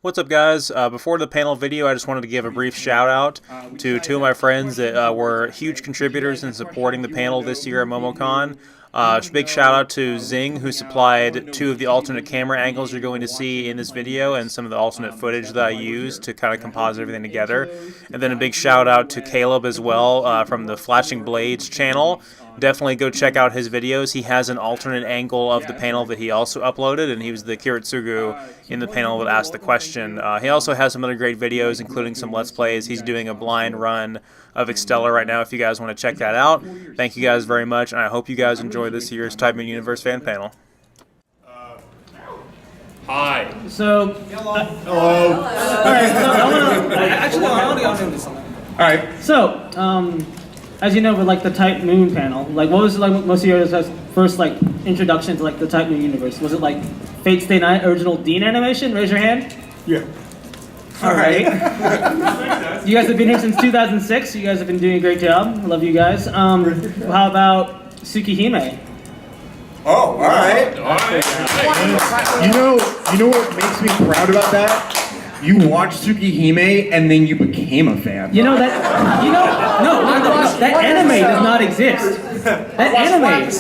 What's up, guys? Before the panel video, I just wanted to give a brief shout out to two of my friends that were huge contributors in supporting the panel this year at Momocon. Big shout out to Zing, who supplied two of the alternate camera angles you're going to see in this video and some of the alternate footage that I used to kind of composite everything together. And then a big shout out to Caleb as well from the FlashingBlades channel. Definitely go check out his videos. He has an alternate angle of the panel that he also uploaded, and he was the Kiritsugu in the panel that asked the question. He also has some other great videos, including some Let's Plays. He's doing a blind run of Extella right now if you guys want to check that out. Thank you guys very much, and I hope you guys enjoy this year's Type Moon Universe fan panel. Hi. So, Hello. Alright, so I want to ask you something. Alright. So, as you know, with like the Type Moon panel, like what was like most of your first like introduction to like the Type Moon universe? Was it like Fate Stay Night original Dean animation? Raise your hand. Yeah. Alright. You guys have been here since 2006. You guys have been doing a great job. I love you guys. How about Tsukihime? Oh, alright. You know what makes me proud about that? You watched Tsukihime and then you became a fan. No, that anime does not exist. That anime.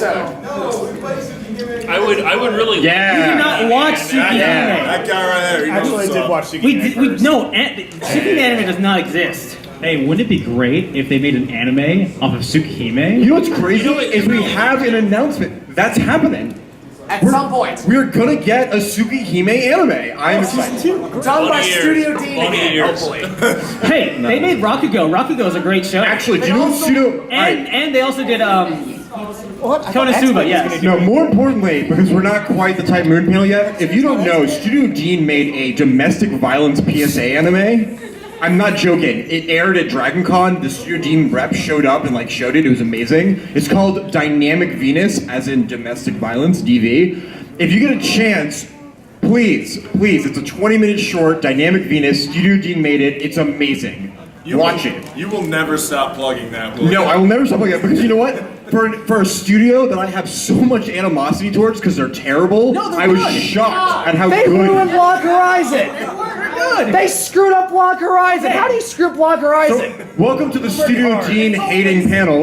I would really. Yeah. You did not watch Tsukihime. That guy right there. I actually did watch Tsukihime. Tsukihime anime does not exist. Hey, wouldn't it be great if they made an anime off of Tsukihime? You know what's crazy? If we have an announcement, that's happening. At some point. We're gonna get a Tsukihime anime. I am excited. Done by Studio D. Hopefully. Hey, they made Rakugo. Rakugo is a great show. Actually, do you know what Studio... And they also did Konosuba, yes. No, more importantly, because we're not quite the Type Moon panel yet, if you don't know, Studio Dean made a domestic violence PSA anime. I'm not joking. It aired at DragonCon. The Studio Dean rep showed up and like showed it. It was amazing. It's called Dynamic Venus, as in domestic violence, DV. If you get a chance, please, it's a 20-minute short, Dynamic Venus. Studio Dean made it. It's amazing. Watch it. You will never stop plugging that. Will No, you? I will never stop plugging it because you know what? For a studio that I have so much animosity towards because they're terrible, I was shocked at how They good. ruined Block Horizon. They screwed up Block Horizon. How do you screw up Block Horizon? So, welcome to the Studio Dean hating panel.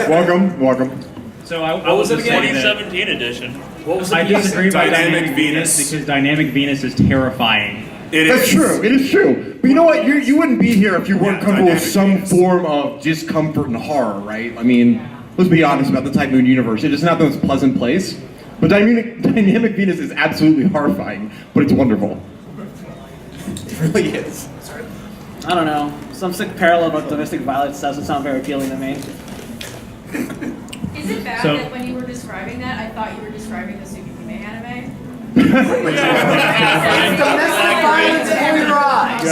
welcome. So I was the just saying 2017 edition? What was I disagree about Dynamic Venus. because Dynamic Venus is terrifying. That's true. It is true. But you know what? You wouldn't be here if you weren't comfortable with some form of discomfort and horror, right? I mean, let's be honest about the Type Moon universe. It is not the most pleasant place. But Dynamic Venus is absolutely horrifying, but it's wonderful. It really is. I don't know. Some sick parallel about domestic violence doesn't sound very appealing to me. Is it bad So- that when you were describing that, I thought you were describing the Tsukihime anime? Domestic violence in your eyes.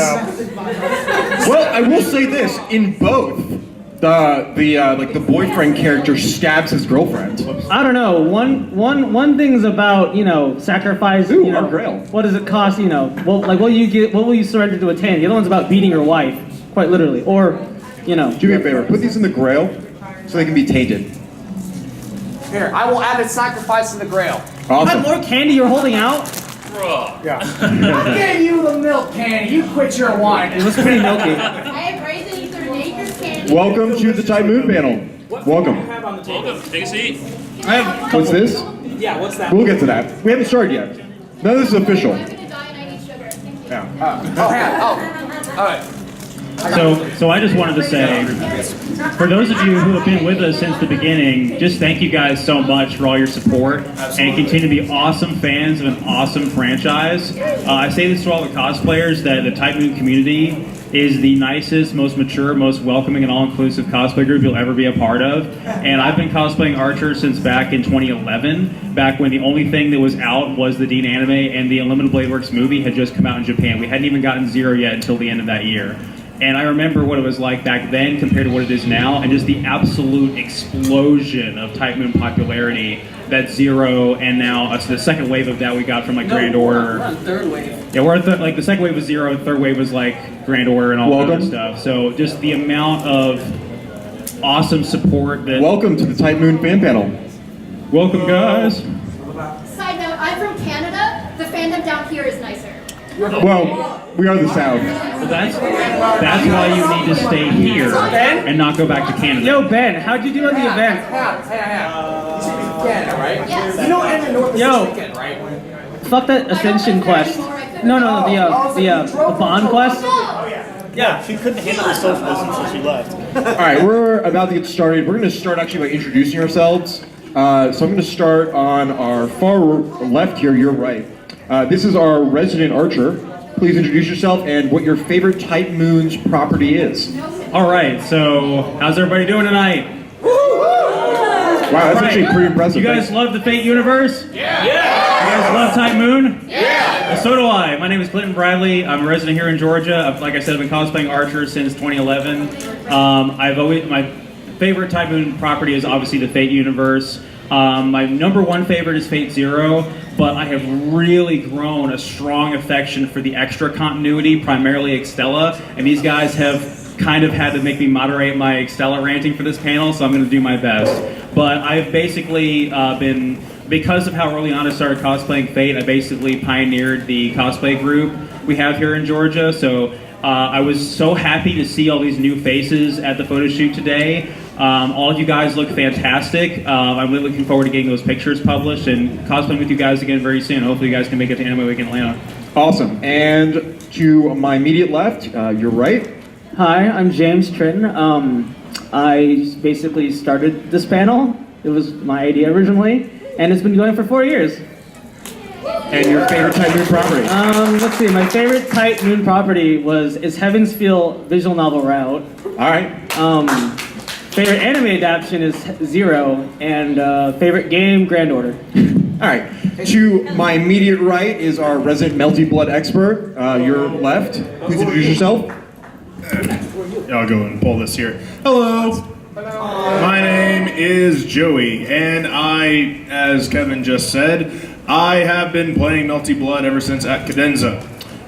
Well, I will say this: in both, the boyfriend character stabs his girlfriend. I don't know. One thing's about sacrifice. Ooh, our grail. What does it cost? What will you surrender to attain? The other one's about beating your wife, quite literally, or Do me a favor. Put these in the Grail so they can be tainted. Here, I will add a sacrifice in the Grail. What Awesome. more candy you're holding out? Bruh. I gave you the milk candy. You quit your wine. It was pretty milky. I have raisins or nature's candy. Welcome to the Type Moon panel. Welcome. Welcome. Take a seat. I have What's this? Yeah, what's that? We'll get to that. We haven't started yet. None of this is official. I'm gonna die and I need sugar. Thank you. Yeah. All right. So I just wanted to say, for those of you who have been with us since the beginning, just thank you guys so much for all your support and continue to be awesome fans of an awesome franchise. I say this to all the cosplayers that the Type Moon community is the nicest, most mature, most welcoming and all-inclusive cosplay group you'll ever be a part of. And I've been cosplaying Archer since back in 2011, back when the only thing that was out was the Dean anime and the Unlimited Blade Works movie had just come out in Japan. We hadn't even gotten Zero yet until the end of that year. And I remember what it was like back then compared to what it is now, and just the absolute explosion of Type Moon popularity that Zero and now the second wave of that we got from like Grand Order. We're on third wave. Yeah, we're at like the second wave was Zero, the third wave was like Grand Order and all that other stuff. So just the amount of awesome support that. Welcome to the Type Moon fan panel. Welcome, guys. Side note, I'm from Canada. The fandom down here is nicer. Well, we are the South. Well, that's why you need to stay here and not go back to Canada. Yo, Ben, how'd you do at the event? You know Ender North Yo. this weekend, right? Fuck that Ascension quest. No, the Bond quest. Yeah, she couldn't handle the socialism, so she left. All right, we're about to get started. We're going to start actually by introducing ourselves. So I'm going to start on our far left here, your right. This is our resident archer. Please introduce yourself and what your favorite Type Moon's property is. All right, so how's everybody doing tonight? Wow, that's actually pretty impressive. You guys love the Fate universe? Yeah! You guys love Type Moon? Yeah! Well, so do I. My name is Clinton Bradley. I'm a resident here in Georgia. Like I said, I've been cosplaying Archer since 2011. My favorite Type Moon property is obviously the Fate universe. My number one favorite is Fate Zero, but I have really grown a strong affection for the extra continuity, primarily Extella, and these guys have kind of had to make me moderate my Extella ranting for this panel, so I'm going to do my best. But I've basically because of how early on I started cosplaying Fate, I basically pioneered the cosplay group we have here in Georgia, so I was so happy to see all these new faces at the photo shoot today. All of you guys look fantastic. I'm really looking forward to getting those pictures published and cosplaying with you guys again very soon. Hopefully you guys can make it to Anime Week in Atlanta. Awesome. And to my immediate left, your right. Hi, I'm James Tritton. I basically started this panel. It was my idea originally, and it's been going for 4 years. And your favorite Type Moon property? Let's see. My favorite Type Moon property is Heaven's Feel visual novel route. All right. Favorite anime adaptation is Zero, and favorite game Grand Order. All right. To my immediate right is our resident Melty Blood expert. Your left. Please introduce yourself. I'll go and pull this here. Hello. My name is Joey, and I, as Kevin just said, I have been playing Melty Blood ever since at Cadenza.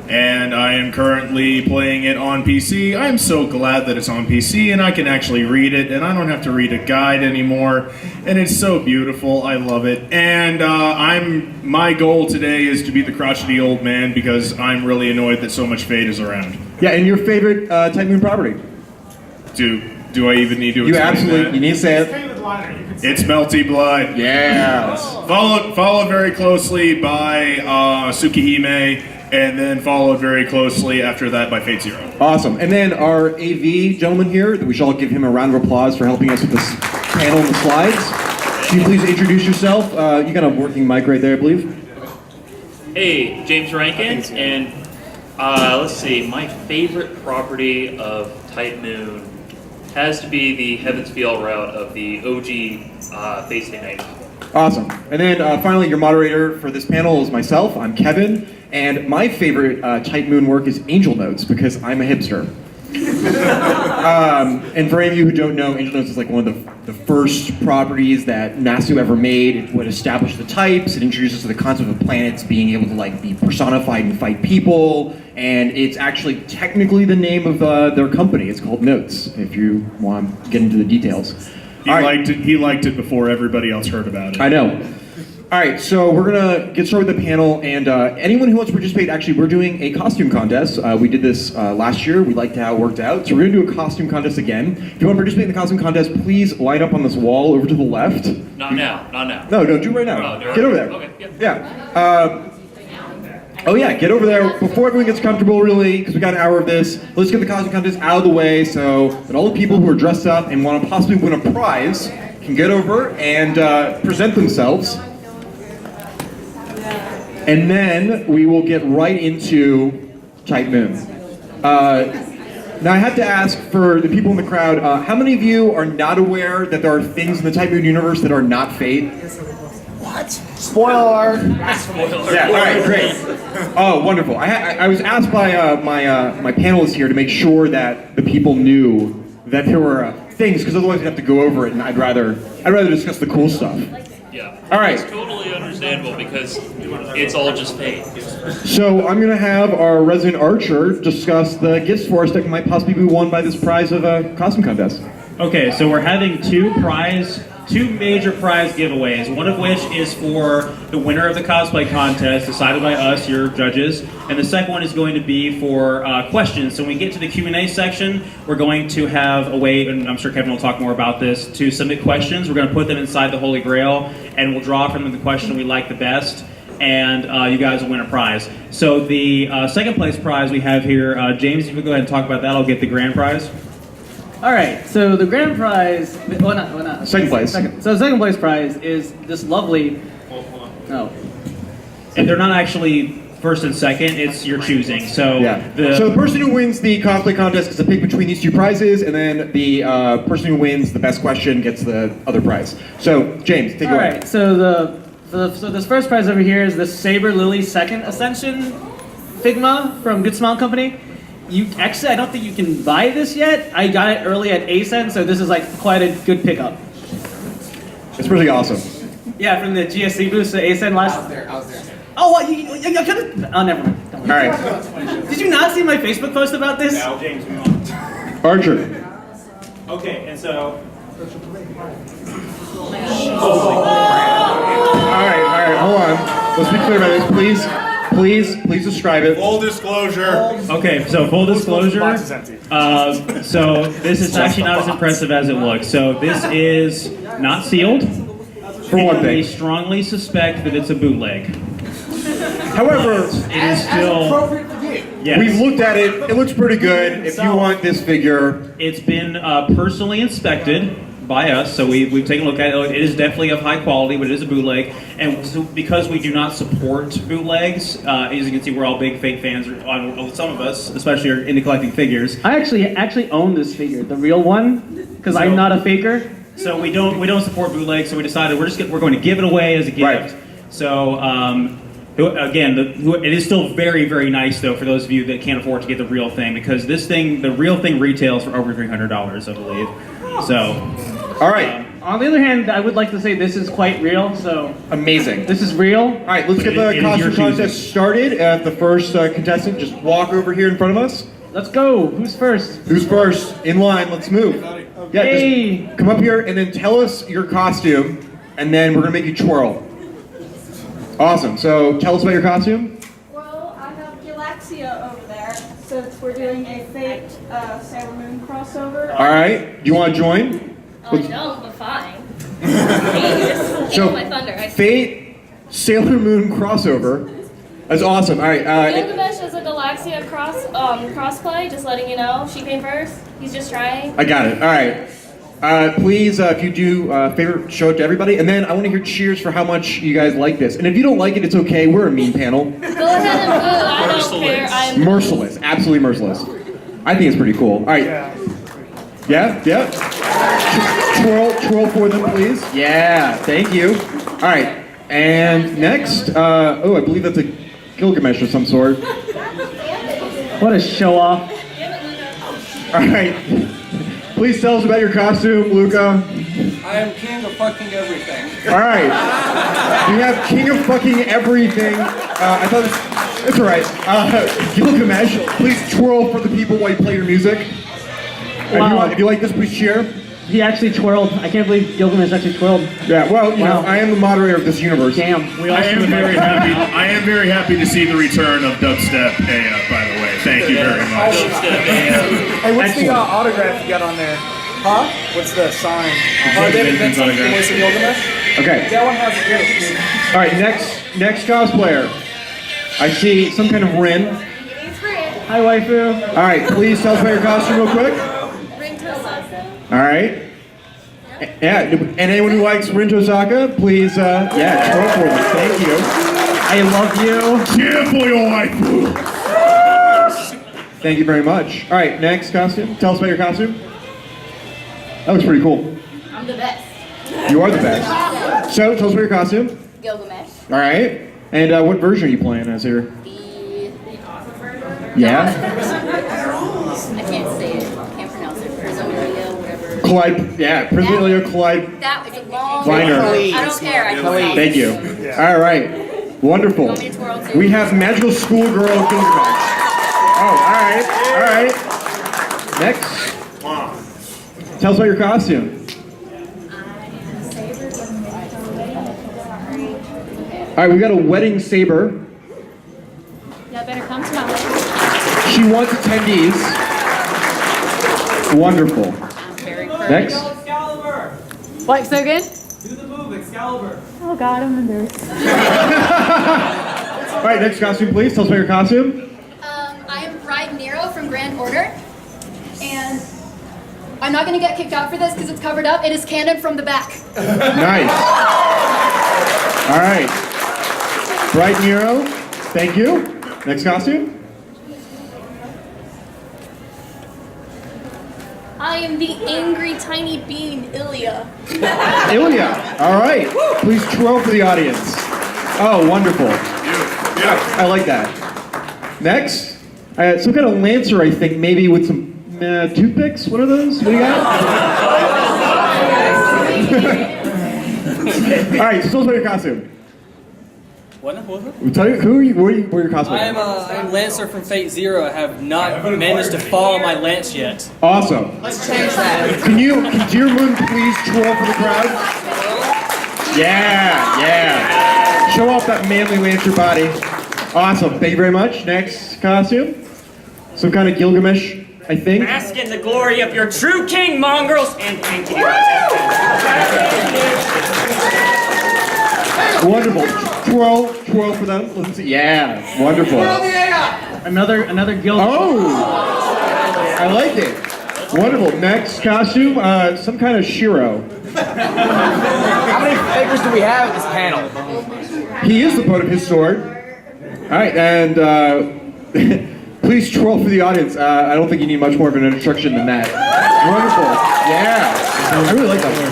And I am currently playing it on PC. I'm so glad that it's on PC and I can actually read it and I don't have to read a guide anymore. And it's so beautiful. I love it. And my goal today is to be the crotchety old man because I'm really annoyed that so much Fate is around. Yeah, and your favorite Type Moon property? Do I even need to You explain absolutely, that? you need to say it. It's Melty Blood. Yes. Followed very closely by Tsukihime, and then followed very closely after that by Fate Zero. Awesome. And then our AV gentleman here, we should all give him a round of applause for helping us with this panel and the slides. Can you please introduce yourself? You got a working mic right there, I believe. Hey, James Rankin, and let's see, my favorite property of Type Moon has to be the Heaven's Feel route of the OG Fate Stay Night novel. Awesome. And then finally, your moderator for this panel is myself. I'm Kevin. And my favorite Type Moon work is Angel Notes because I'm a hipster. And for any of you who don't know, Angel Notes is like one of the first properties that Nasu ever made. It would establish the types. It introduces to the concept of planets being able to like be personified and fight people. And it's actually technically the name of their company. It's called Notes, if you want to get into the details. He liked it before everybody else heard about it. I know. All right, so we're gonna get started with the panel, and anyone who wants to participate, actually, we're doing a costume contest. We did this last year. We liked how it worked out, so we're gonna do a costume contest again. If you want to participate in the costume contest, please line up on this wall over to the left. Not now. No, do it right now. Oh, Get over there. Okay, Yeah. Oh yeah, get over there before everyone gets comfortable, really, because we got an hour of this. Let's get the costume contest out of the way so that all the people who are dressed up and want to possibly win a prize can get over and present themselves. And then we will get right into Type Moon. Now I have to ask for the people in the crowd, how many of you are not aware that there are things in the Type Moon universe that are not Fate? What? Spoiler alert. Yeah, all right, great. Oh, wonderful. I was asked by my panelists here to make sure that the people knew that there were things, because otherwise we'd have to go over it, and I'd rather discuss the cool stuff. Yeah. All right. It's totally understandable because it's all just Fate. So I'm going to have our resident archer discuss the gifts for us that might possibly be won by this prize of a costume contest. Okay, so we're having two prize two major prize giveaways, one of which is for the winner of the cosplay contest, decided by us, your judges, and the second one is going to be for questions. So when we get to the Q&A section, we're going to have a way, and I'm sure Kevin will talk more about this, to submit questions. We're going to put them inside the Holy Grail, and we'll draw from them the question we like the best, and you guys will win a prize. So the second place prize we have here, James, if you go ahead and talk about that, I'll get the grand prize. All right, so the grand prize, not. Second place. So the second place prize is this lovely, And they're not actually first and second, it's your choosing. So So the person who wins the cosplay contest gets to pick between these two prizes, and then the person who wins the best question gets the other prize. So, James, take it away. All right, so so this first prize over here is the Saber Lily Second Ascension Figma from Good Smile Company. Actually, I don't think you can buy this yet. I got it early at ASEN, so this is like quite a good pickup. It's pretty awesome. Yeah, from the GSC booth at ASEN last. I was there. Oh, you could have. Oh, never mind. Don't worry. All right. Did you not see my Facebook post about this? No, James, move on. Archer. Okay, and so. All right, hold on. Let's be clear about this, please. Please describe it. Full disclosure. Okay, so full disclosure. Box is empty. So this is actually not as impressive as it looks. So this is not sealed. For one We thing. strongly suspect that it's a bootleg. However, It is still. Appropriate for you. Yes. we've looked at it. It looks pretty good. If you want this figure, It's been personally inspected by us, so we've taken a look at it. It is definitely of high quality, but it is a bootleg. And so because we do not support bootlegs, as you can see, we're all big fake fans. Some of us, especially, are into collecting figures. I actually own this figure, the real one, because I'm not a faker. So we don't support bootlegs. So we decided we're going to give it away as a gift. Right. So again, it is still very, very nice though for those of you that can't afford to get the real thing, because the real thing retails for over $300, I believe. So. all right, On the other hand, I would like to say this is quite real, so amazing. this is real. All right, let's get But the it is your costume contest started. The first contestant, just walk over here in front of us. Let's go. Who's first? Who's first? In line. Let's move. Yeah, Hey. just come up here and then tell us your costume, and then we're gonna make you twirl. Awesome. So tell us about your costume. Well, I have Galaxia over there, since we're doing a Fate Sailor Moon crossover. All right. Do you want to join? Oh, I don't, but fine. Hey, just So, my thunder. Fate Sailor Moon crossover. That's awesome. All right. Gilgamesh is a Galaxia crossplay, just letting you know. She came first. He's just trying. I got it. All right. Please, if you do favor, show it to everybody, and then I want to hear cheers for how much you guys like this. And if you don't like it, it's okay. We're a mean panel. Go ahead and boo. I don't care. I'm Merciless. Absolutely merciless. I think it's pretty cool. All right. Yeah. Twirl for them, please. Yeah. Thank you. All right. And next, I believe that's a Gilgamesh of some sort. What a show off. All right. Please tell us about your costume, Luca. I am king of fucking everything. All right. You have King of Fucking Everything. I thought it's all right. Gilgamesh, please twirl for the people while you play your music. Wow. If you like this, please cheer. He actually twirled. I can't believe Gilgamesh actually twirled. Yeah. Well, you know, Wow. I am the moderator of this universe. Damn. I am very happy to see the return of Dubstep Aya, by the way. Thank you very much. Hey, what's the autograph you got on there? Huh? What's the sign? David Vincent, the voice of Gilgamesh? Okay. That one has a good. All right. Next cosplayer. I see some kind of Rin. Hi, waifu. All right. Please tell us about your costume real quick. All right. Yeah, and anyone who likes Rin Tosaka, please, twirl for them. Thank you. I love you. Cheer for your waifu. Thank you very much. All right, next costume. Tell us about your costume. That looks pretty cool. I'm the best. You are the best. So, tell us about your costume. Gilgamesh. All right. And what version are you playing as here? The awesome version. Yeah? I can't say it. Can't pronounce it. Prismalia, whatever. Clyde. Yeah, Prismalia Clyde. That was a long. Viner. I don't care. I can say Thank you. All right. Wonderful. Want me to twirl too? We have Magical Schoolgirl Gilgamesh. Oh, all right. All right. Next. Tell us about your costume. All right, we got a wedding saber. That better come to my wedding. She wants attendees. Wonderful. Next. What, so good? Do the move, Excalibur. Oh God, I'm embarrassed. All right, next costume, please. Tell us about your costume. I am Bride Nero from Grand Order, and I'm not going to get kicked out for this because it's covered up. It is canon from the back. Nice. All right. Bright Nero, thank you. Next costume. I am the angry tiny bean, Ilya. Ilya. All right. Please twirl for the audience. Oh, wonderful. Yeah, I like that. Next, some kind of lancer, I think, maybe with some toothpicks. What are those? What do you got? All right, so tell us about your costume. What? Tell you who are you? What are your cosplay? I'm Lancer from Fate Zero. I have not managed to follow my lance yet. Awesome. Let's change that. Can Dear Moon please twirl for the crowd? Yeah. Show off that manly lancer body. Awesome. Thank you very much. Next costume. Some kind of Gilgamesh, I think. Bask in the glory of your true king, mongrels, and thank you. Wonderful. Twirl for them. Let's see. Yeah, wonderful. Another guild. Oh, I like it. Wonderful. Next costume, some kind of Shiro. How many figures do we have at this panel? He is the poet of his sword. All right, and please twirl for the audience. I don't think you need much more of an introduction than that. Wonderful. Yeah, I really like that one.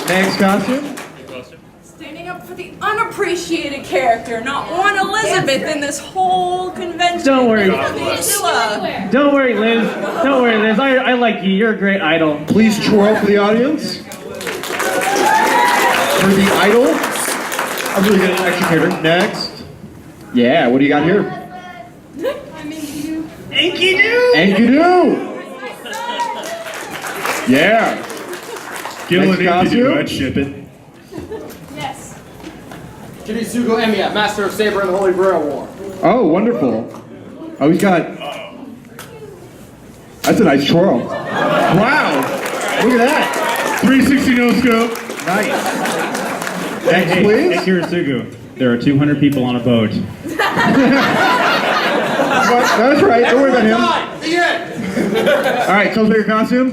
Next costume. Standing up for the unappreciated character, not one Elizabeth in this whole convention. Don't worry. Don't worry, Liz. Don't worry, Liz. I like you. You're a great idol. Please twirl for the audience. For the idol. A really good action character. Next. Yeah, what do you got here? Enkidu! Yeah. Kill Next an costume. Enkidu, I'd ship it. Yes. Kiritsugo Emiya, Master of Saber and the Holy Grail War. Oh, wonderful. Oh, he's got... That's a nice twirl. Wow. Look at that. 360 no scope. Nice. Next, please. Hey, Kirisugu, there are 200 people on a boat. That's right. Don't worry about him. All right, tell us about your costume.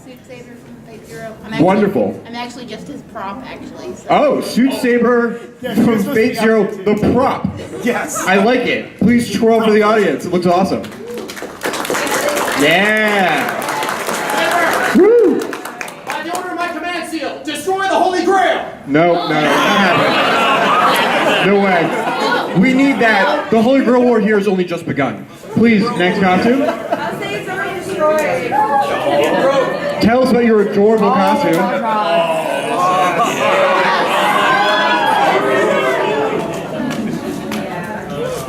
Suit Saber from Fate Zero. Wonderful. I'm actually just his prop, actually. So. Oh, Suit Saber from Fate Zero, the prop. Yes. I like it. Please twirl for the audience. It looks awesome. Yeah. Woo. By the order of my command seal, destroy the Holy Grail. No, not happening. No way. We need that. The Holy Grail War here has only just begun. Please, next costume. I'll say it's already destroyed. Tell us about your adorable costume.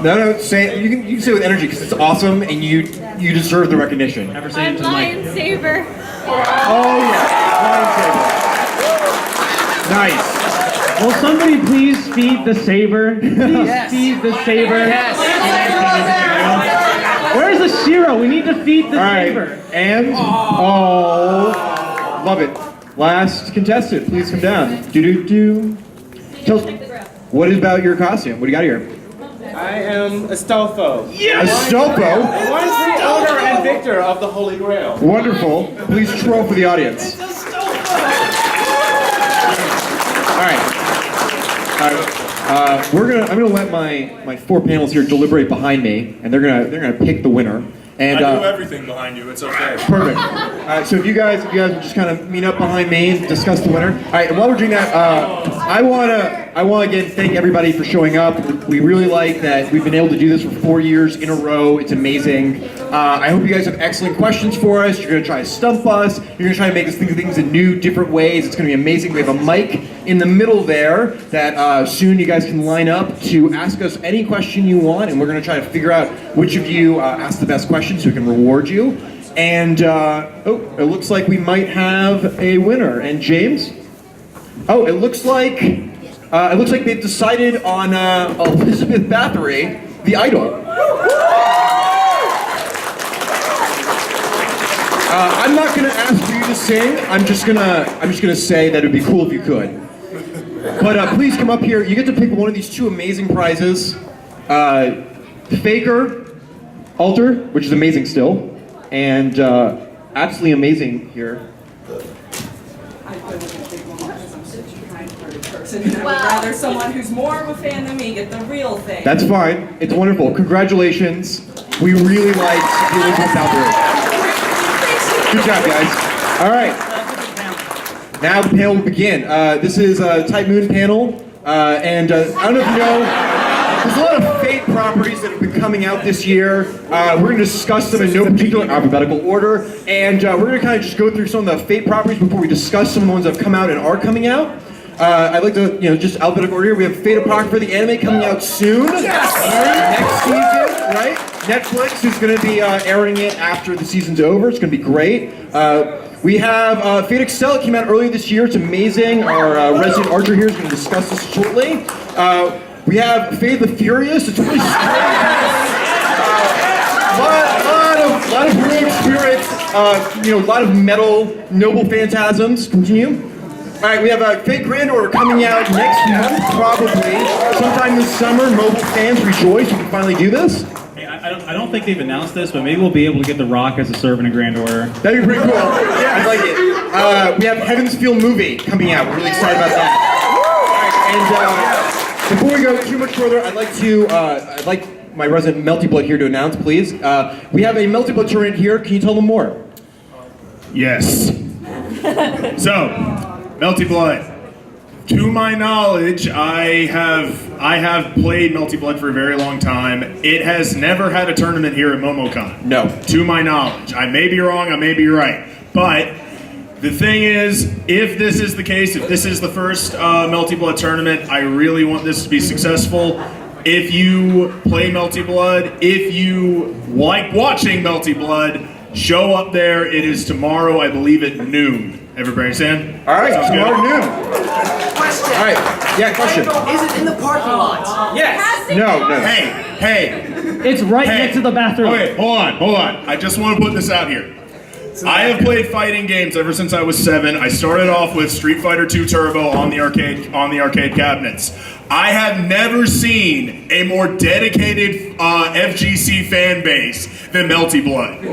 No, say you can say it with energy because it's awesome and you deserve the recognition. I'm Lion Saber. Oh yeah, Lion Saber. Nice. Will somebody please feed the saber? Please feed the saber. Where's the Shiro? We need to feed the saber. And love it. Last contestant, please come down. Do. Tell us, what is about your costume? What do you got here? I am Astolfo. Yes! Astolfo? One is the owner and victor of the Holy Grail. Wonderful. Please twirl for the audience. All right. I'm gonna let my four panels here deliberate behind me, and they're gonna pick the winner. And I do everything behind you. It's okay. perfect. So if you guys would just kind of meet up behind me and discuss the winner. All right. And while we're doing that, I wanna again thank everybody for showing up. We really like that we've been able to do this for 4 years in a row. It's amazing. I hope you guys have excellent questions for us. You're gonna try to stump us. You're gonna try to make us think of things in new, different ways. It's gonna be amazing. We have a mic in the middle there that soon you guys can line up to ask us any question you want, and we're gonna try to figure out which of you asked the best question so we can reward you. And it looks like we might have a winner. And James? Oh, it looks like It looks like they've decided on Elizabeth Bathory, the idol. I'm not gonna ask you to sing. I'm just gonna say that it'd be cool if you could. But please come up here. You get to pick one of these two amazing prizes: the Faker altar, which is amazing still, and absolutely amazing here. I would rather someone who's more of a fan than me get the real thing. That's fine. It's wonderful. Congratulations. We really like the Elizabeth Bathory. Good job, guys. All right. Now the panel will begin. This is a Type Moon panel, and I don't know if you know, there's a lot of Fate properties that have been coming out this year. We're going to discuss them in no particular alphabetical order, and we're going to kind of just go through some of the Fate properties before we discuss some of the ones that have come out and are coming out. I'd like to, just alphabetical order here. We have Fate Apocrypha, the anime, coming out soon. Yes! Next season, right? Netflix is going to be airing it after the season's over. It's going to be great. We have Fate Extella, came out earlier this year. It's amazing. Our resident archer here is going to discuss this shortly. We have Fate the Furious. It's really strange. A lot of brave spirits. A lot of metal, noble phantasms. Continue. All right, we have Fate Grand Order coming out next month, probably. Sometime this summer. Mobile fans rejoice. We can finally do this. Hey, I don't think they've announced this, but maybe we'll be able to get The Rock as a servant in Grand Order. That'd be pretty cool. Yeah, I like it. We have Heaven's Feel movie coming out. We're really excited about that. And before we go too much further, I'd like my resident Melty Blood here to announce, please. We have a Melty Blood tournament here. Can you tell them more? Yes. So, Melty Blood. To my knowledge, I have played Melty Blood for a very long time. It has never had a tournament here at Momocon. No. To my knowledge. I may be wrong, I may be right. But the thing is, if this is the case, if this is the first Melty Blood tournament, I really want this to be successful. If you play Melty Blood, if you like watching Melty Blood, show up there. It is tomorrow, I believe, at noon. Everybody understand? All right, sounds tomorrow good. Noon. All right, yeah, question. Is it in the parking lot? Yes. No. Hey. It's right next to the bathroom. Okay, hold on. I just want to put this out here. I have played fighting games ever since I was 7. I started off with Street Fighter II Turbo on the arcade cabinets. I have never seen a more dedicated FGC fan base than Melty Blood.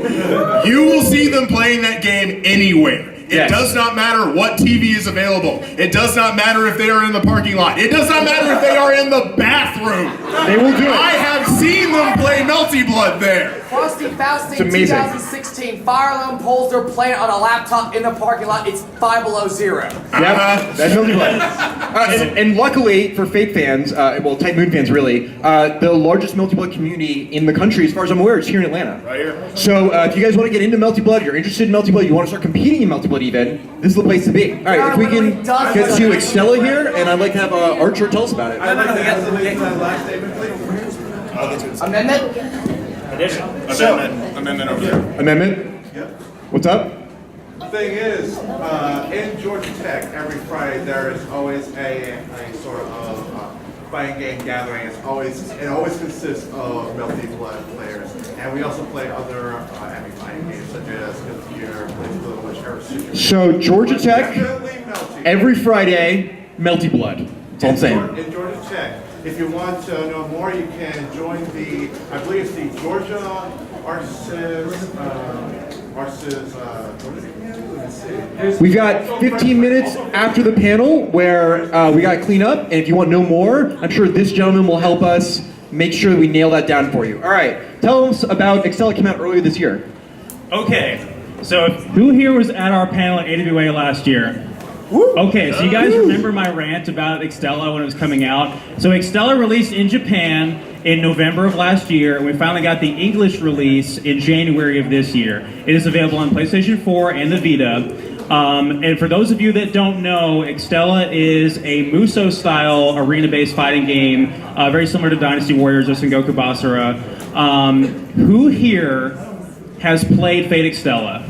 You will see them playing that game anywhere. It does not matter what TV is available. It does not matter if they are in the parking lot. It does not matter if they are in the bathroom. They will do it. I have seen them play Melty Blood there. Frosty Fausty 2016, Fire Alarm Polster playing on a laptop in the parking lot. It's 5 below 0. Yeah, that's Melty Blood. And luckily for Fate fans, Type Moon fans really, the largest Melty Blood community in the country, as far as I'm aware, is here in Atlanta. Right here. So if you guys want to get into Melty Blood, you're interested in Melty Blood, you want to start competing in Melty Blood even, this is the place to be. All right, if we can get to Extella here, and I'd like to have Archer tell us about it. Amendment? Amendment over there. Amendment? Yep. What's up? The thing is, in Georgia Tech, every Friday there is always a sort of fighting game gathering. It always consists of Melty Blood players, and we also play other enemy fighting games such as Computer, whichever situation. So Georgia Tech, every Friday, Melty Blood. That's all I'm saying. In Georgia Tech. If you want to know more, you can join I believe it's the Georgia We've got 15 minutes after the panel where we got to clean up, and if you want to know more, I'm sure this gentleman will help us make sure that we nail that down for you. All right, tell us about Extella came out earlier this year. Okay, so who here was at our panel at AWA last year? Okay, so you guys remember my rant about Extella when it was coming out? So Extella released in Japan in November of last year, and we finally got the English release in January of this year. It is available on PlayStation 4 and the Vita. And for those of you that don't know, Extella is a Musou-style arena-based fighting game, very similar to Dynasty Warriors or Sengoku Basara. Who here has played Fate Extella?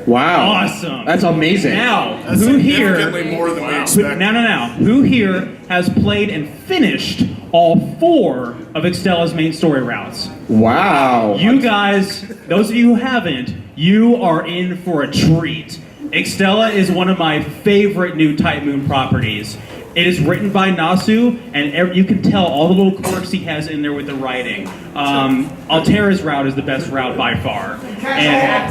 Wow. Awesome. That's amazing. Now, That's who here? significantly more than we expected. Now. Who here has played and finished all 4 of Extella's main story routes? Wow. You guys, those of you who haven't, you are in for a treat. Extella is one of my favorite new Type Moon properties. It is written by Nasu, and you can tell all the little quirks he has in there with the writing. Altera's route is the best route by far. Yeah,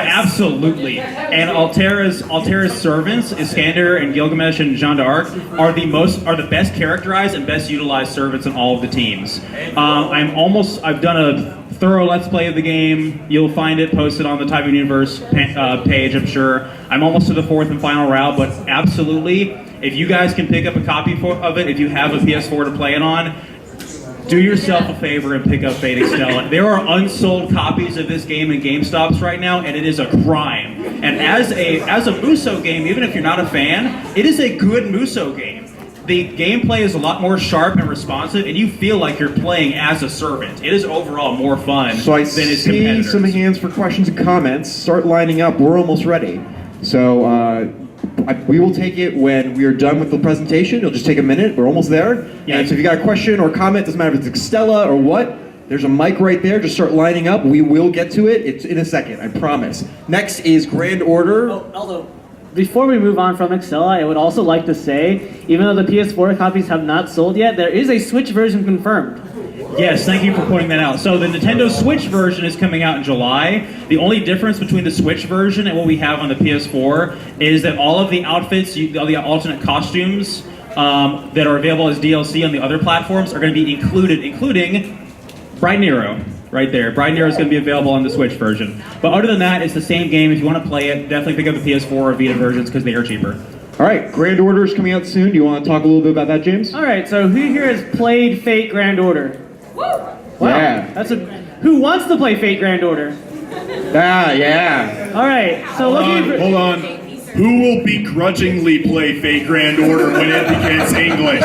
absolutely. And Altera's servants, Iskander and Gilgamesh and Jeanne d'Arc, are the best characterized and best utilized servants in all of the teams. I've done a thorough Let's Play of the game. You'll find it posted on the Type Moon Universe page, I'm sure. I'm almost to the 4th and final route, but absolutely, if you guys can pick up a copy of it, if you have a PS4 to play it on, do yourself a favor and pick up Fate Extella. There are unsold copies of this game in GameStops right now, and it is a crime. And as a Muso game, even if you're not a fan, it is a good Muso game. The gameplay is a lot more sharp and responsive, and you feel like you're playing as a servant. It is overall more fun So I than its see competitors. some hands for questions and comments. Start lining up. We're almost ready. So we will take it when we are done with the presentation. It'll just take a minute. We're almost there. Yeah. And so if you got a question or comment, doesn't matter if it's Extella or what, there's a mic right there. Just start lining up. We will get to it. It's in a second, I promise. Next is Grand Order. Although, before we move on from Extella, I would also like to say, even though the PS4 copies have not sold yet, there is a Switch version confirmed. Yes, thank you for pointing that out. So the Nintendo Switch version is coming out in July. The only difference between the Switch version and what we have on the PS4 is that all of the outfits, all the alternate costumes that are available as DLC on the other platforms are going to be included, including Bride Nero. Right there. Bride Nero is going to be available on the Switch version. But other than that, it's the same game. If you want to play it, definitely pick up the PS4 or Vita versions because they are cheaper. All right, Grand Order is coming out soon. Do you want to talk a little bit about that, James? All right, so who here has played Fate Grand Order? Wow. Yeah. Who wants to play Fate Grand Order? Yeah. All right, so Hold on. Who will begrudgingly play Fate Grand Order when it begins English?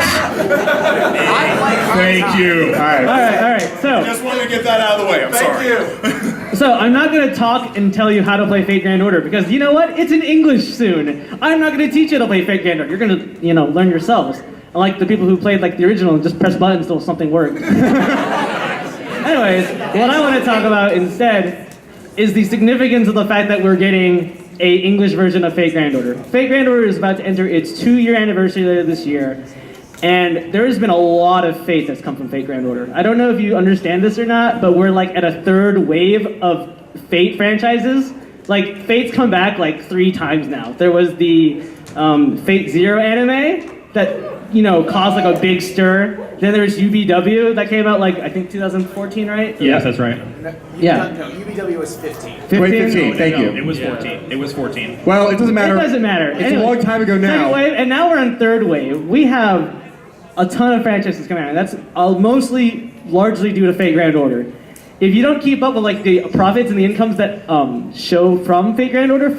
Thank you. All right. So Just wanted to get that out of the way. I'm sorry. So I'm not going to talk and tell you how to play Fate Grand Order because you know what? It's in English soon. I'm not going to teach you to play Fate Grand Order. You're going to, learn yourselves. Unlike the people who played like the original and just press buttons until something worked. Anyways, what I want to talk about instead is the significance of the fact that we're getting a English version of Fate Grand Order. Fate Grand Order is about to enter its 2-year anniversary later this year. And there has been a lot of Fate that's come from Fate Grand Order. I don't know if you understand this or not, but we're like at a 3rd wave of Fate franchises. Like, Fate's come back like 3 times now. There was the Fate Zero anime that, caused like a big stir. Then there was UBW that came out like, I think 2014, right? Yes, that's right. Yeah. No, UBW was 15. 15, thank you. It was 14. It was 14. Well, it doesn't matter. It doesn't matter. It's a long time ago now. Second wave, and now we're on 3rd wave. We have a ton of franchises coming out, and that's largely due to Fate Grand Order. If you don't keep up with like the profits and the incomes that show from Fate Grand Order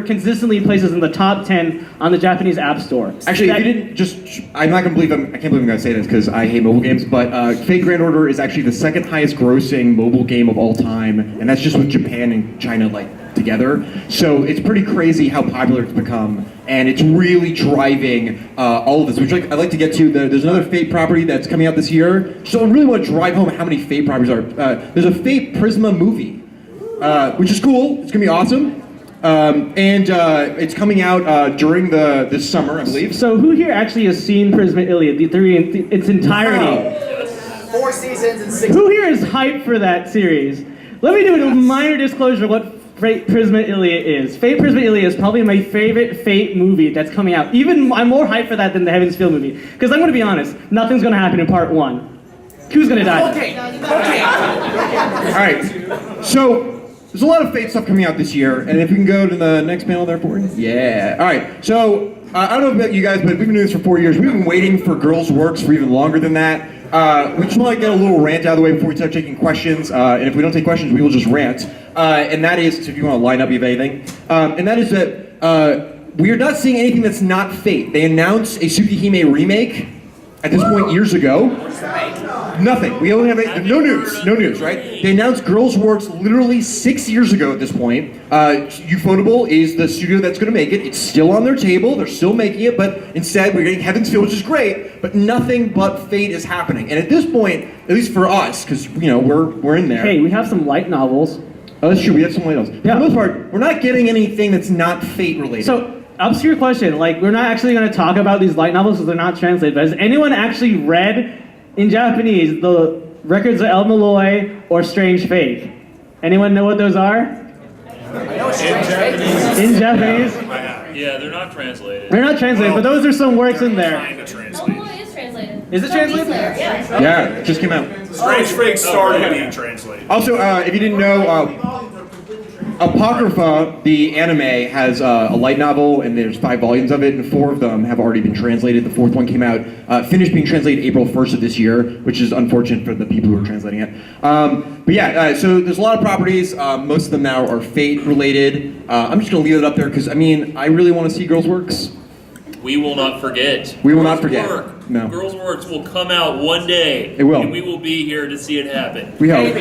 consistently places in the top 10 on the Japanese App Store. Actually, if you didn't I can't believe I'm going to say this because I hate mobile games, but Fate Grand Order is actually the 2nd highest grossing mobile game of all time, and that's just with Japan and China together. So it's pretty crazy how popular it's become, and it's really driving all of this, which I'd like to get to. There's another Fate property that's coming out this year, so I really want to drive home how many Fate properties are. There's a Fate Prisma movie, which is cool. It's going to be awesome. And it's coming out during this summer, I believe. So who here actually has seen Prisma Iliad, its entirety? 4 seasons and 6. Who here is hyped for that series? Let me do a minor disclosure of what Fate Prisma Iliad is. Fate Prisma Iliad is probably my favorite Fate movie that's coming out. Even I'm more hyped for that than the Heaven's Feel movie. Because I'm going to be honest, nothing's going to happen in part 1. Who's going to die? Okay. All right. So there's a lot of Fate stuff coming out this year, and if we can go to the next panel there for me. Yeah. All right. So I don't know about you guys, but we've been doing this for 4 years. We've been waiting for Girls Works for even longer than that. We just want to get a little rant out of the way before we start taking questions. And if we don't take questions, we will just rant. And that is, so if you want to line up, you have anything. And that is that we are not seeing anything that's not Fate. They announced a Tsukihime remake. at this point years ago. Nothing. We only have no news, right? They announced Girls Works literally 6 years ago at this point. Ufotable is the studio that's going to make it. It's still on their table. They're still making it, but instead we're getting Heaven's Feel, which is great, but nothing but Fate is happening. And at this point, at least for us, because we're in there. Hey, we have some light novels. Oh, that's true. We have some light novels. Yeah. For the most part, we're not getting anything that's not Fate related. So, obscure question. Like, we're not actually going to talk about these light novels because they're not translated. But has anyone actually read in Japanese the Records of El Malloy or Strange Fate? Anyone know what those are? In Japanese? Yeah, they're not translated. They're not translated, but those are some works in there. El Malloy is translated. Is it translated? Yeah. Yeah, it just came out. Strange Fate started being translated. Also, if you didn't know, Apocrypha, the anime, has a light novel, and there's 5 volumes of it, and 4 of them have already been translated. The 4th one came out, finished being translated April 1st of this year, which is unfortunate for the people who are translating it. But yeah, so there's a lot of properties. Most of them now are Fate related. I'm just going to leave it up there because, I mean, I really want to see Girls Works. We will not forget. We will not forget. No. Girls Works will come out one day. It will. And we will be here to see it happen. We hope.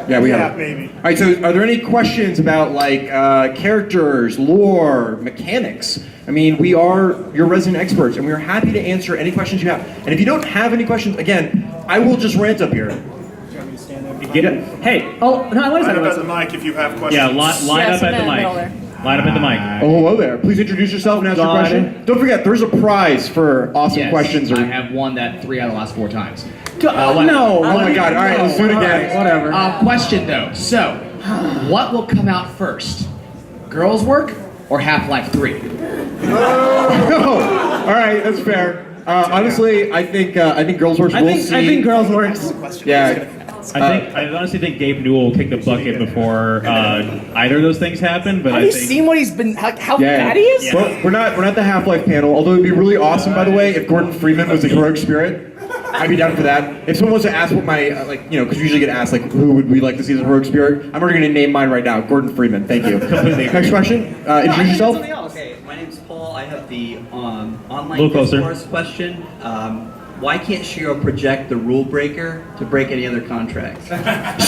Yeah, we hope. Maybe. All right, so are there any questions about, like, characters, lore, mechanics? I mean, we are your resident experts, and we are happy to answer any questions you have. And if you don't have any questions, again, I will just rant up here. Get it? Hey, oh, no, I want to Line say up at the mic if you have questions. Yeah, line up at the mic. Line up at the mic. Oh, hello there. Please introduce yourself and ask your question. Don't forget, there's a prize for awesome questions. I have won that 3 out of the last 4 times. No. Oh my God. All right, let's do it again. Whatever. Question though. So, what will come out first? Girls Work or Half-Life 3? Oh, all right, that's fair. Honestly, I think Girls Works. I think Girls Works. Yeah. I honestly think Gabe Newell will kick the bucket before either of those things happen. But Have you seen what he's been? How bad he is? Yeah. Well, we're not the Half-Life panel. Although it'd be really awesome, by the way, if Gordon Freeman was a heroic spirit. I'd be down for that. If someone was to ask what my because we usually get asked who would we like to see as a heroic spirit, I'm already going to name mine right now. Gordon Freeman. Thank you. Next question. Introduce yourself. Okay, my name's Paul. I have the online Closer. discourse question. Why can't Shiro project the rule breaker to break any other contracts?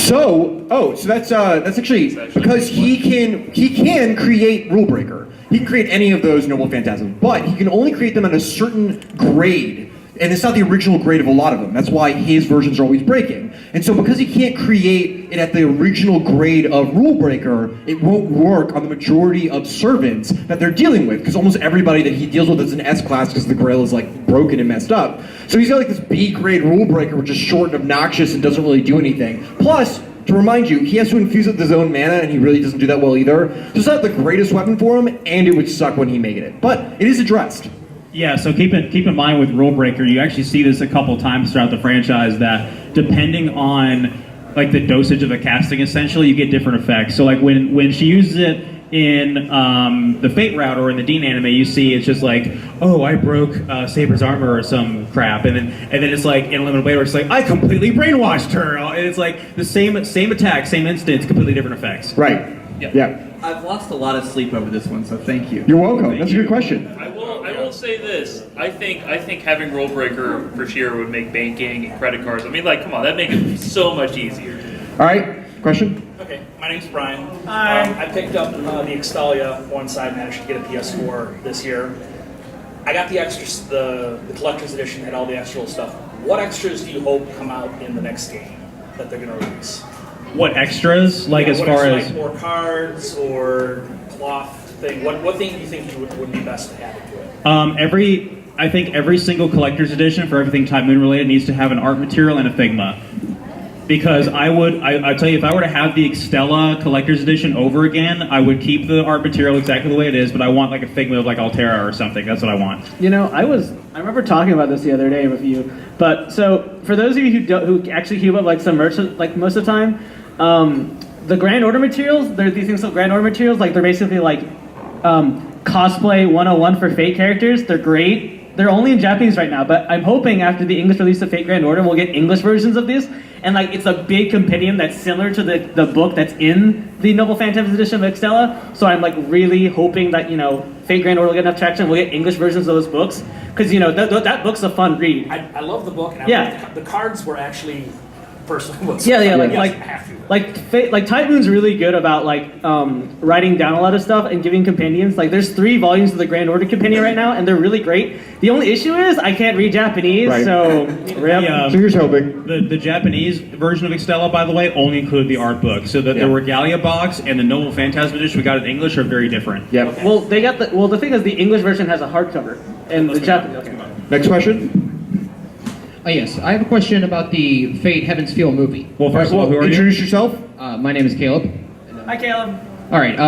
So that's actually because he can create rule breaker. He can create any of those noble phantasms, but he can only create them at a certain grade. And it's not the original grade of a lot of them. That's why his versions are always breaking. And so because he can't create it at the original grade of Rule Breaker, it won't work on the majority of servants that they're dealing with. Because almost everybody that he deals with is an S-class because the Grail is like broken and messed up. So he's got like this B-grade Rule Breaker which is short and obnoxious and doesn't really do anything. Plus, to remind you, he has to infuse it with his own mana and he really doesn't do that well either. So it's not the greatest weapon for him and it would suck when he made it. But it is addressed. Yeah, so keep in mind with Rule Breaker, you actually see this a couple times throughout the franchise that depending on like the dosage of the casting, essentially you get different effects. So like when she uses it in the Fate route or in the Dean anime, you see it's just like, oh, I broke Saber's armor or some crap, and then it's like in Limited Blade where it's like I completely brainwashed her, and it's like the same attack, same instance, completely different effects. Right. Yeah. I've lost a lot of sleep over this one, so thank you. You're welcome. That's a good question. I will say this. I think having Rule Breaker for Shiro would make banking and credit cards. I mean, like, come on, that'd make it so much easier. All right. Question? Okay, my name's Brian. Hi. I picked up the Extella once I managed to get a PS4 this year. I got the extras, the collector's edition had all the extra stuff. What extras do you hope come out in the next game that they're going to release? What extras? Like as far as like more cards or cloth thing? What thing do you think would be best to add to it? I think every single collector's edition for everything Type Moon related needs to have an art material and a Figma. Because I tell you, if I were to have the Extella collector's edition over again, I would keep the art material exactly the way it is, but I want like a Figma of like Altera or something. That's what I want. You know, I remember talking about this the other day with you. But so for those of you who actually keep up like some merch like most of the time, the Grand Order materials, they're these things called Grand Order materials, like they're basically like cosplay 101 for Fate characters. They're great. They're only in Japanese right now, but I'm hoping after the English release of Fate Grand Order, we'll get English versions of these. And like it's a big compendium that's similar to the book that's in the Noble Phantasms edition of Extella. So I'm like really hoping that, Fate Grand Order will get enough traction. We'll get English versions of those books. because that book's a fun read. I love the book. And Yeah. the cards were actually personally. Yeah, like like Type Moon's really good about writing down a lot of stuff and giving companions. Like there's 3 volumes of the Grand Order Compendium right now, and they're really great. The only issue is I can't read Japanese, so So here's hoping. The Japanese version of Extella, by the way, only included the art book. So the Regalia box and the Noble Phantasm edition we got in English are very different. Yep. Well, the thing is the English version has a hardcover, and the Japanese. Okay. Next question. Yes, I have a question about the Fate Heaven's Feel movie. Well, first of all, who are you? Introduce yourself. My name is Caleb. Hi, Caleb. All right.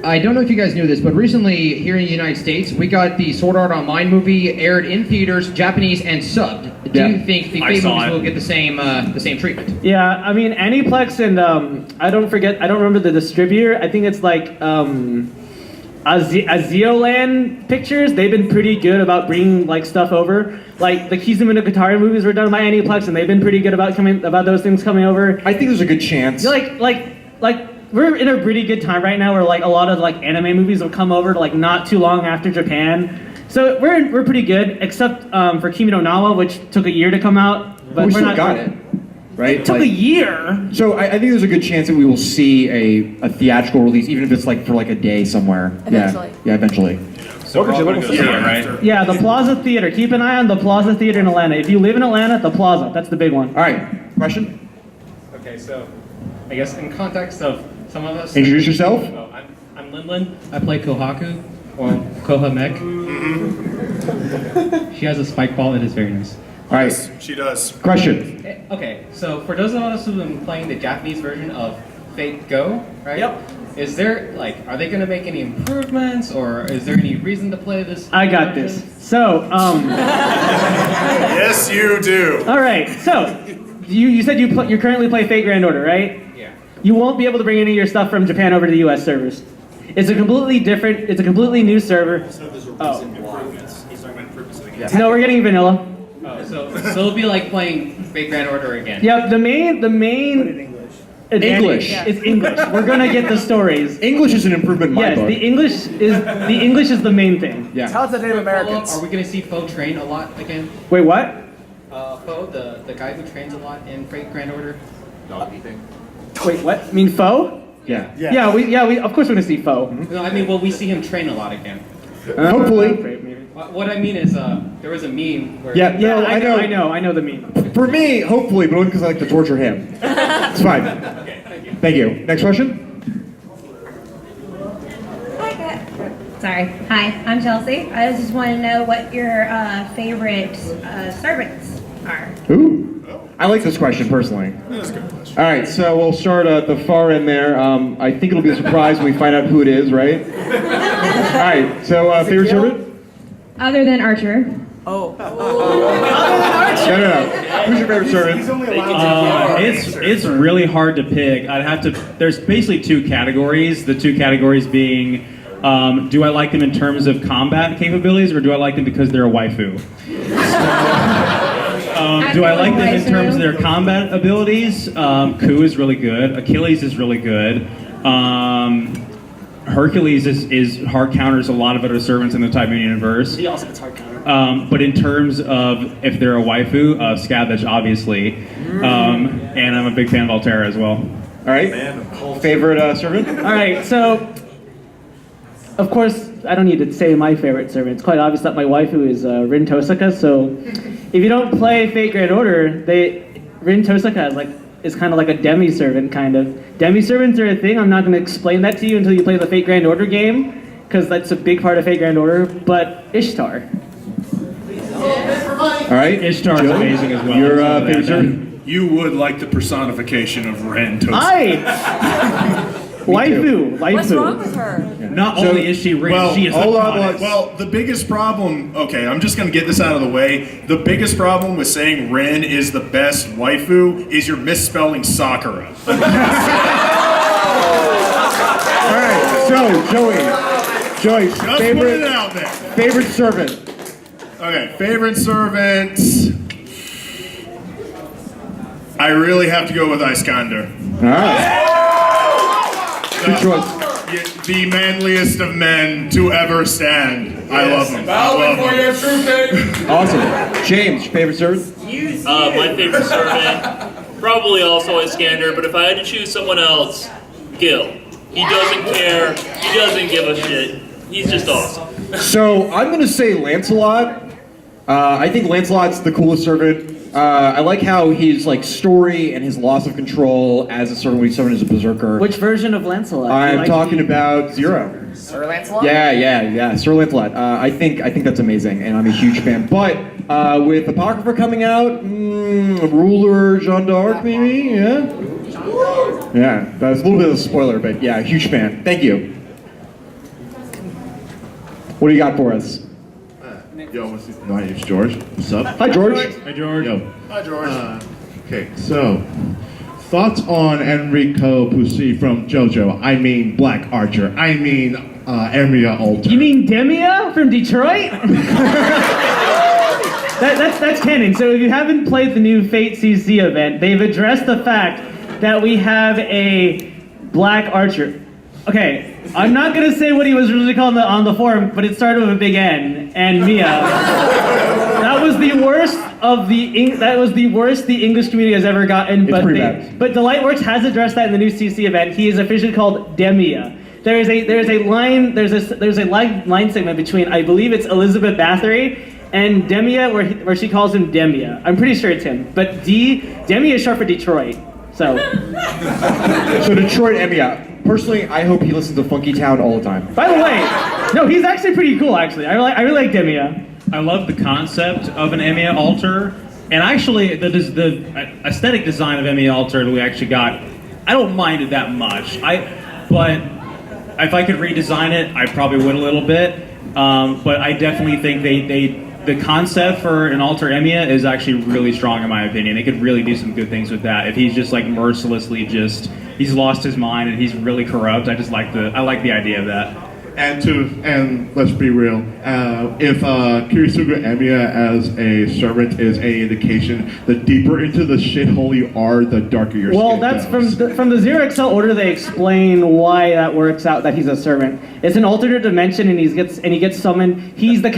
I don't know if you guys knew this, but recently here in the United States, we got the Sword Art Online movie aired in theaters, Japanese and subbed. Do you think the Fate movies will get the same treatment? Yeah, I mean Aniplex and I don't remember the distributor. I think it's like Azioland Pictures. They've been pretty good about bringing stuff over. Like the Kizumu no Katara movies were done by Aniplex, and they've been pretty good about those things coming over. I think there's a good chance. Like we're in a pretty good time right now, where a lot of anime movies will come over to not too long after Japan. So we're pretty good, except for Kimi no Nawa, which took a year to come out. But we we're still not got it, right? It took a year. So I think there's a good chance that we will see a theatrical release, even if it's for a day somewhere. Eventually. Yeah, eventually. So we're all gonna go see it, right? Yeah, the Plaza Theater. Keep an eye on the Plaza Theater in Atlanta. If you live in Atlanta, the Plaza. That's the big one. All right. Question? Okay, so I guess in context of some of us. Introduce yourself. Oh, I'm Lin. I play Kohaku, or Koha Mech. She has a spike ball that is very nice. All right. She does. Question. Okay, so for those of us who've been playing the Japanese version of Fate Go, right? Yep. Is there are they gonna make any improvements, or is there any reason to play this? I got this. So, Yes, you do. all right. So, you said you currently play Fate Grand Order, right? Yeah. You won't be able to bring any of your stuff from Japan over to the U.S. servers. It's a completely new server. Oh. No, we're getting vanilla. Oh, so it'll be like playing Fate Grand Order again. Yep. The main English. It's English. We're gonna get the stories. English is an improvement in my Yes, book. the English is the main thing. Yeah. Tell it to Native Americans. Are we gonna see Foe train a lot again? Wait, what? Foe, the guy who trains a lot in Fate Grand Order. Wait, what? I mean, foe? Yeah. Yeah. We of course we're gonna see foe. No, I mean, will we see him train a lot again? Hopefully. What I mean is, there was a meme where. Yeah. No, I know the meme. For me, hopefully, but only because I like to torture him. It's fine. Okay, thank you. Thank you. Next question. Sorry. Hi, I'm Chelsea. I just want to know what your favorite servants are. Ooh. I like this question personally. That's a good question. All right, so we'll start at the far end there. I think it'll be a surprise when we find out who it is, right? All right, so favorite servant? Other than Archer. Oh. No. Who's your favorite servant? It's really hard to pick. There's basically 2 categories. The 2 categories being, do I like them in terms of combat capabilities, or do I like them because they're a waifu? Do I like them in terms of their combat abilities? Ku is really good. Achilles is really good. Hercules is hard counters a lot of other servants in the Type Moon universe. He also gets hard counter. But in terms of if they're a waifu, Scavenge obviously, and I'm a big fan of Altera as well. All right, favorite servant? All right, so of course I don't need to say my favorite servant. It's quite obvious that my waifu is Rin Tosaka. So if you don't play Fate Grand Order, Rin Tosaka is kind of like a demi-servant, kind of. Demi-servants are a thing. I'm not going to explain that to you until you play the Fate Grand Order game, because that's a big part of Fate Grand Order. But Ishtar. All right, Ishtar is amazing as well. Your favorite servant? You would like the personification of Ren Toast. Waifu. What's wrong with her? Not only is she rich, she is a goddess. Well, the biggest problem, okay, I'm just going to get this out of the way. The biggest problem with saying Ren is the best waifu is you're misspelling Sakura. All right, so Joey, Just put it out there. favorite servant? Okay, favorite servant. I really have to go with Iskander. All right. Good choice. The manliest of men to ever stand. I love him. Bowing for your true king. Awesome. James, your favorite servant? My favorite servant, probably also Iskander, but if I had to choose someone else, Gil. He doesn't care. He doesn't give a shit. He's just awesome. So I'm gonna say Lancelot. I think Lancelot's the coolest servant. I like how his like story and his loss of control as a servant when he's summoned as a berserker. Which version of Lancelot? I'm talking about Zero. Sir Lancelot? Yeah, Sir Lancelot. I think that's amazing, and I'm a huge fan. But with Apocrypha coming out, Ruler Jeanne d'Arc, maybe, yeah. Yeah, that's a little bit of a spoiler, but yeah, huge fan. Thank you. What do you got for us? Yo, my name's George. What's up? Hi, George. Hi, George. Yo. Hi, George. Okay, so thoughts on Enrico Pucci from JoJo? I mean Black Archer. I mean Emeria Alter. You mean Demia from Detroit? That's canon. So if you haven't played the new Fate CC event, they've addressed the fact that we have a Black Archer. Okay, I'm not gonna say what he was originally called on the forum, but it started with a big N and Mia. That was the worst the English community has ever gotten. It's pretty bad. But Delightworks has addressed that in the new CC event. He is officially called Demia. There's a line segment between, I believe it's Elizabeth Bathory and Demia where she calls him Demia. I'm pretty sure it's him. But Demia is short for Detroit. So Detroit Emia. Personally, I hope he listens to Funky Town all the time. By the way, no, he's actually pretty cool. Actually, I really like Demia. I love the concept of an Emia altar, and actually the aesthetic design of Emia altar that we actually got, I don't mind it that much. But if I could redesign it, I probably would a little bit. But I definitely think the concept for an alter Emia is actually really strong in my opinion. They could really do some good things with that. If he's just like mercilessly he's lost his mind and he's really corrupt. I like the idea of that. And let's be real, if Kirisuga Emiya as a servant is any indication, the deeper into the shithole you are, the darker your Well, skin that's goes. from the Zero Excel order. They explain why that works out. That he's a servant. It's an alternate dimension, and he gets summoned. He's the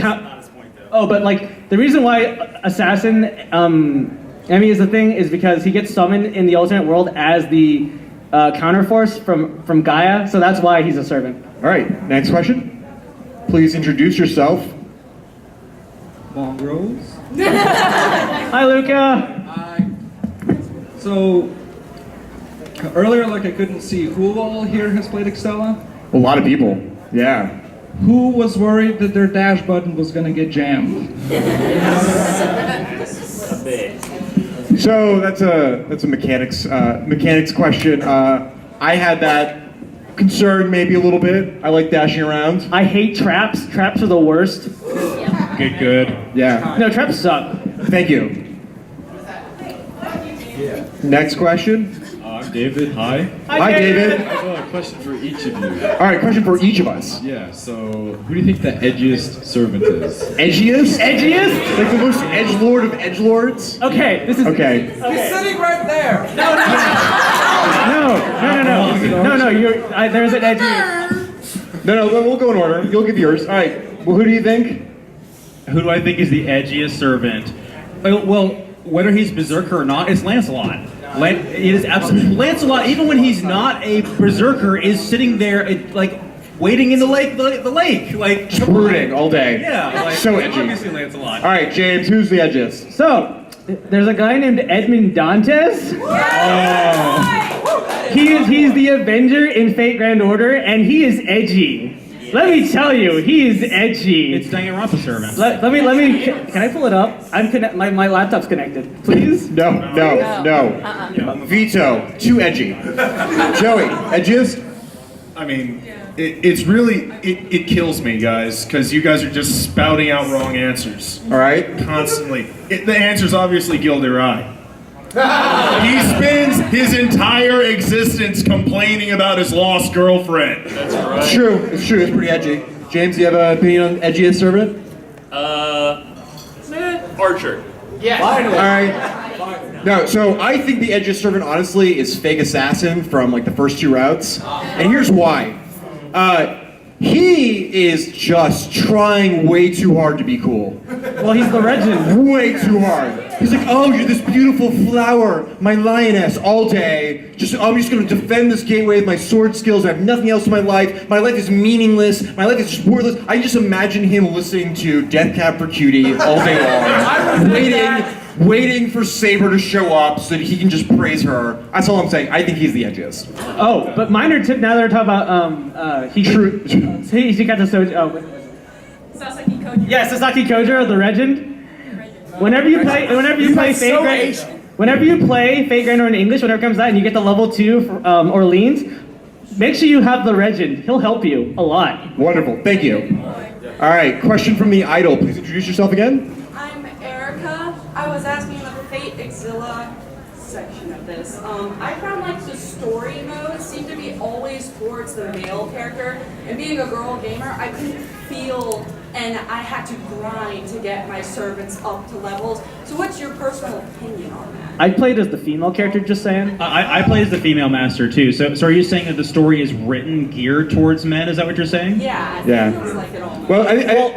Oh, but like the reason why Assassin Emmy is the thing is because he gets summoned in the alternate world as the counterforce from Gaia. So that's why he's a servant. All right, next question. Please introduce yourself. Mongrels. Hi, Luca. So, earlier, like I couldn't see, who all here has played Extella? A lot of people, yeah. Who was worried that their dash button was gonna get jammed? So that's a mechanics question. I had that concern maybe a little bit. I like dashing around. I hate traps. Traps are the worst. Good. Yeah. No, traps suck. Thank you. Next question. David, hi. Hi, David. I have a question for each of you. All right, question for each of us. Yeah, so who do you think the edgiest servant is? Edgiest? Edgiest? Like the most edgelord of edgelords? Okay, this is... Okay. He's sitting right there. No, there's an edgy... No, we'll go in order. You'll give yours. All right, well, who do you think? Who do I think is the edgiest servant? Well, whether he's Berserker or not, it's Lancelot. It is absolutely Lancelot. Even when he's not a Berserker, is sitting there like waiting in the lake, like brooding all day. Yeah, like, so edgy. Obviously, Lancelot. All right, James, who's the edgiest? So, there's a guy named Edmund Dantes. He's the Avenger in Fate Grand Order, and he is edgy. Let me tell you, he is edgy. It's Danganronpa servant. Let me. Can I pull it up? My laptop's connected. Please. No. Veto. Too edgy. Joey, edgiest? I mean, it's really, it kills me, guys, because you guys are just spouting out wrong answers. All right. Constantly. The answer's obviously Gilderoy. He spends his entire existence complaining about his lost girlfriend. That's right. It's true. It's pretty edgy. James, do you have an opinion on edgiest servant? Archer. Yes. Finally. All right. No, so I think the edgiest servant, honestly, is Fake Assassin from like the first two routes. And here's why. He is just trying way too hard to be cool. Well, he's the legend. Way too hard. He's like, oh, you're this beautiful flower, my lioness, all day. I'm just gonna defend this gateway with my sword skills. I have nothing else in my life. My life is meaningless. My life is just worthless. I just imagine him listening to Death Cab for Cutie all day long, waiting for Saber to show up so that he can just praise her. That's all I'm saying. I think he's the edgiest. Oh, but minor tip. Now that we're talking about he got the Sasaki Kojiro. Yeah, Sasaki Kojiro, the legend. Whenever you play Fate Grand Order in English, whenever it comes out and you get the level 2 for Orleans, make sure you have the legend. He'll help you a lot. Wonderful. Thank you. All right. Question from the idol. Please introduce yourself again. I'm Erica. I was asking about the Fate Extella section of this. I found like the story mode seemed to be always towards the male character, and being a girl gamer, I couldn't feel, and I had to grind to get my servants up to levels. So what's your personal opinion on that? I played as the female character, just saying. I played as the female master too. So are you saying that the story is written geared towards men? Is that what you're saying? Yeah, it feels like it almost. Well,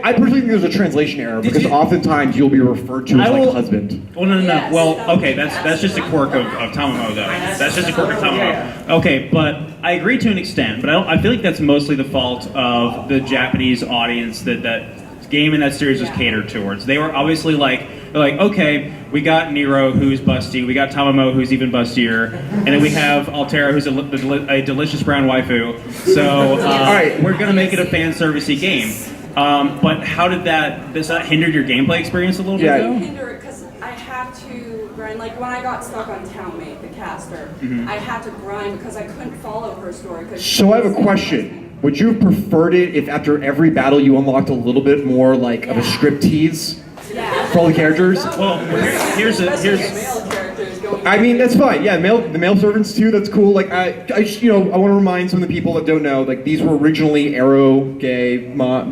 I personally think there's a translation error because oftentimes you'll be referred to as like husband. Well, no. Well, okay, that's just a quirk of Tamamo, though. That's just a quirk of Tamamo. Yeah. Okay, but I agree to an extent, but I feel like that's mostly the fault of the Japanese audience that game and that series was catered towards. They were obviously like, okay, we got Nero, who's busty, we got Tamamo, who's even bustier, and then we have Altera, who's a delicious brown waifu. So, all right, we're gonna make it a fan servicey game. But how does that hinder your gameplay experience a little bit? It didn't hinder it because I had to grind. Like when I got stuck on Townmate, the caster, I had to grind because I couldn't follow her story. So I have a question. Would you have preferred it if after every battle you unlocked a little bit more like of a striptease for all the characters? Well, here's I mean, that's fine. Yeah, the male servants too. That's cool. Like, I want to remind some of the people that don't know. Like, these were originally gay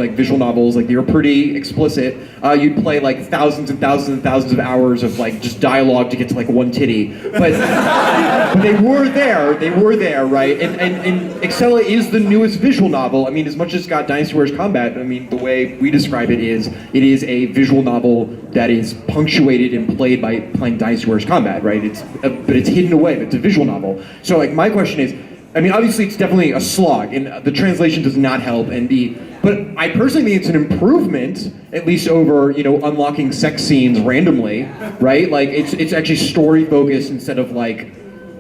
visual novels. Like, they were pretty explicit. You'd play like thousands and thousands and thousands of hours of like just dialogue to get to like one titty. But they were there. They were there, right? And Extella is the newest visual novel. I mean, as much as it's got Dynasty Warriors Combat, I mean, the way we describe it is a visual novel that is punctuated and played by playing Dynasty Warriors Combat, right? But it's hidden away. But it's a visual novel. So like my question is, I mean, obviously it's definitely a slog, and the translation does not help. But I personally think it's an improvement, at least over unlocking sex scenes randomly, right? Like it's actually story focused instead of like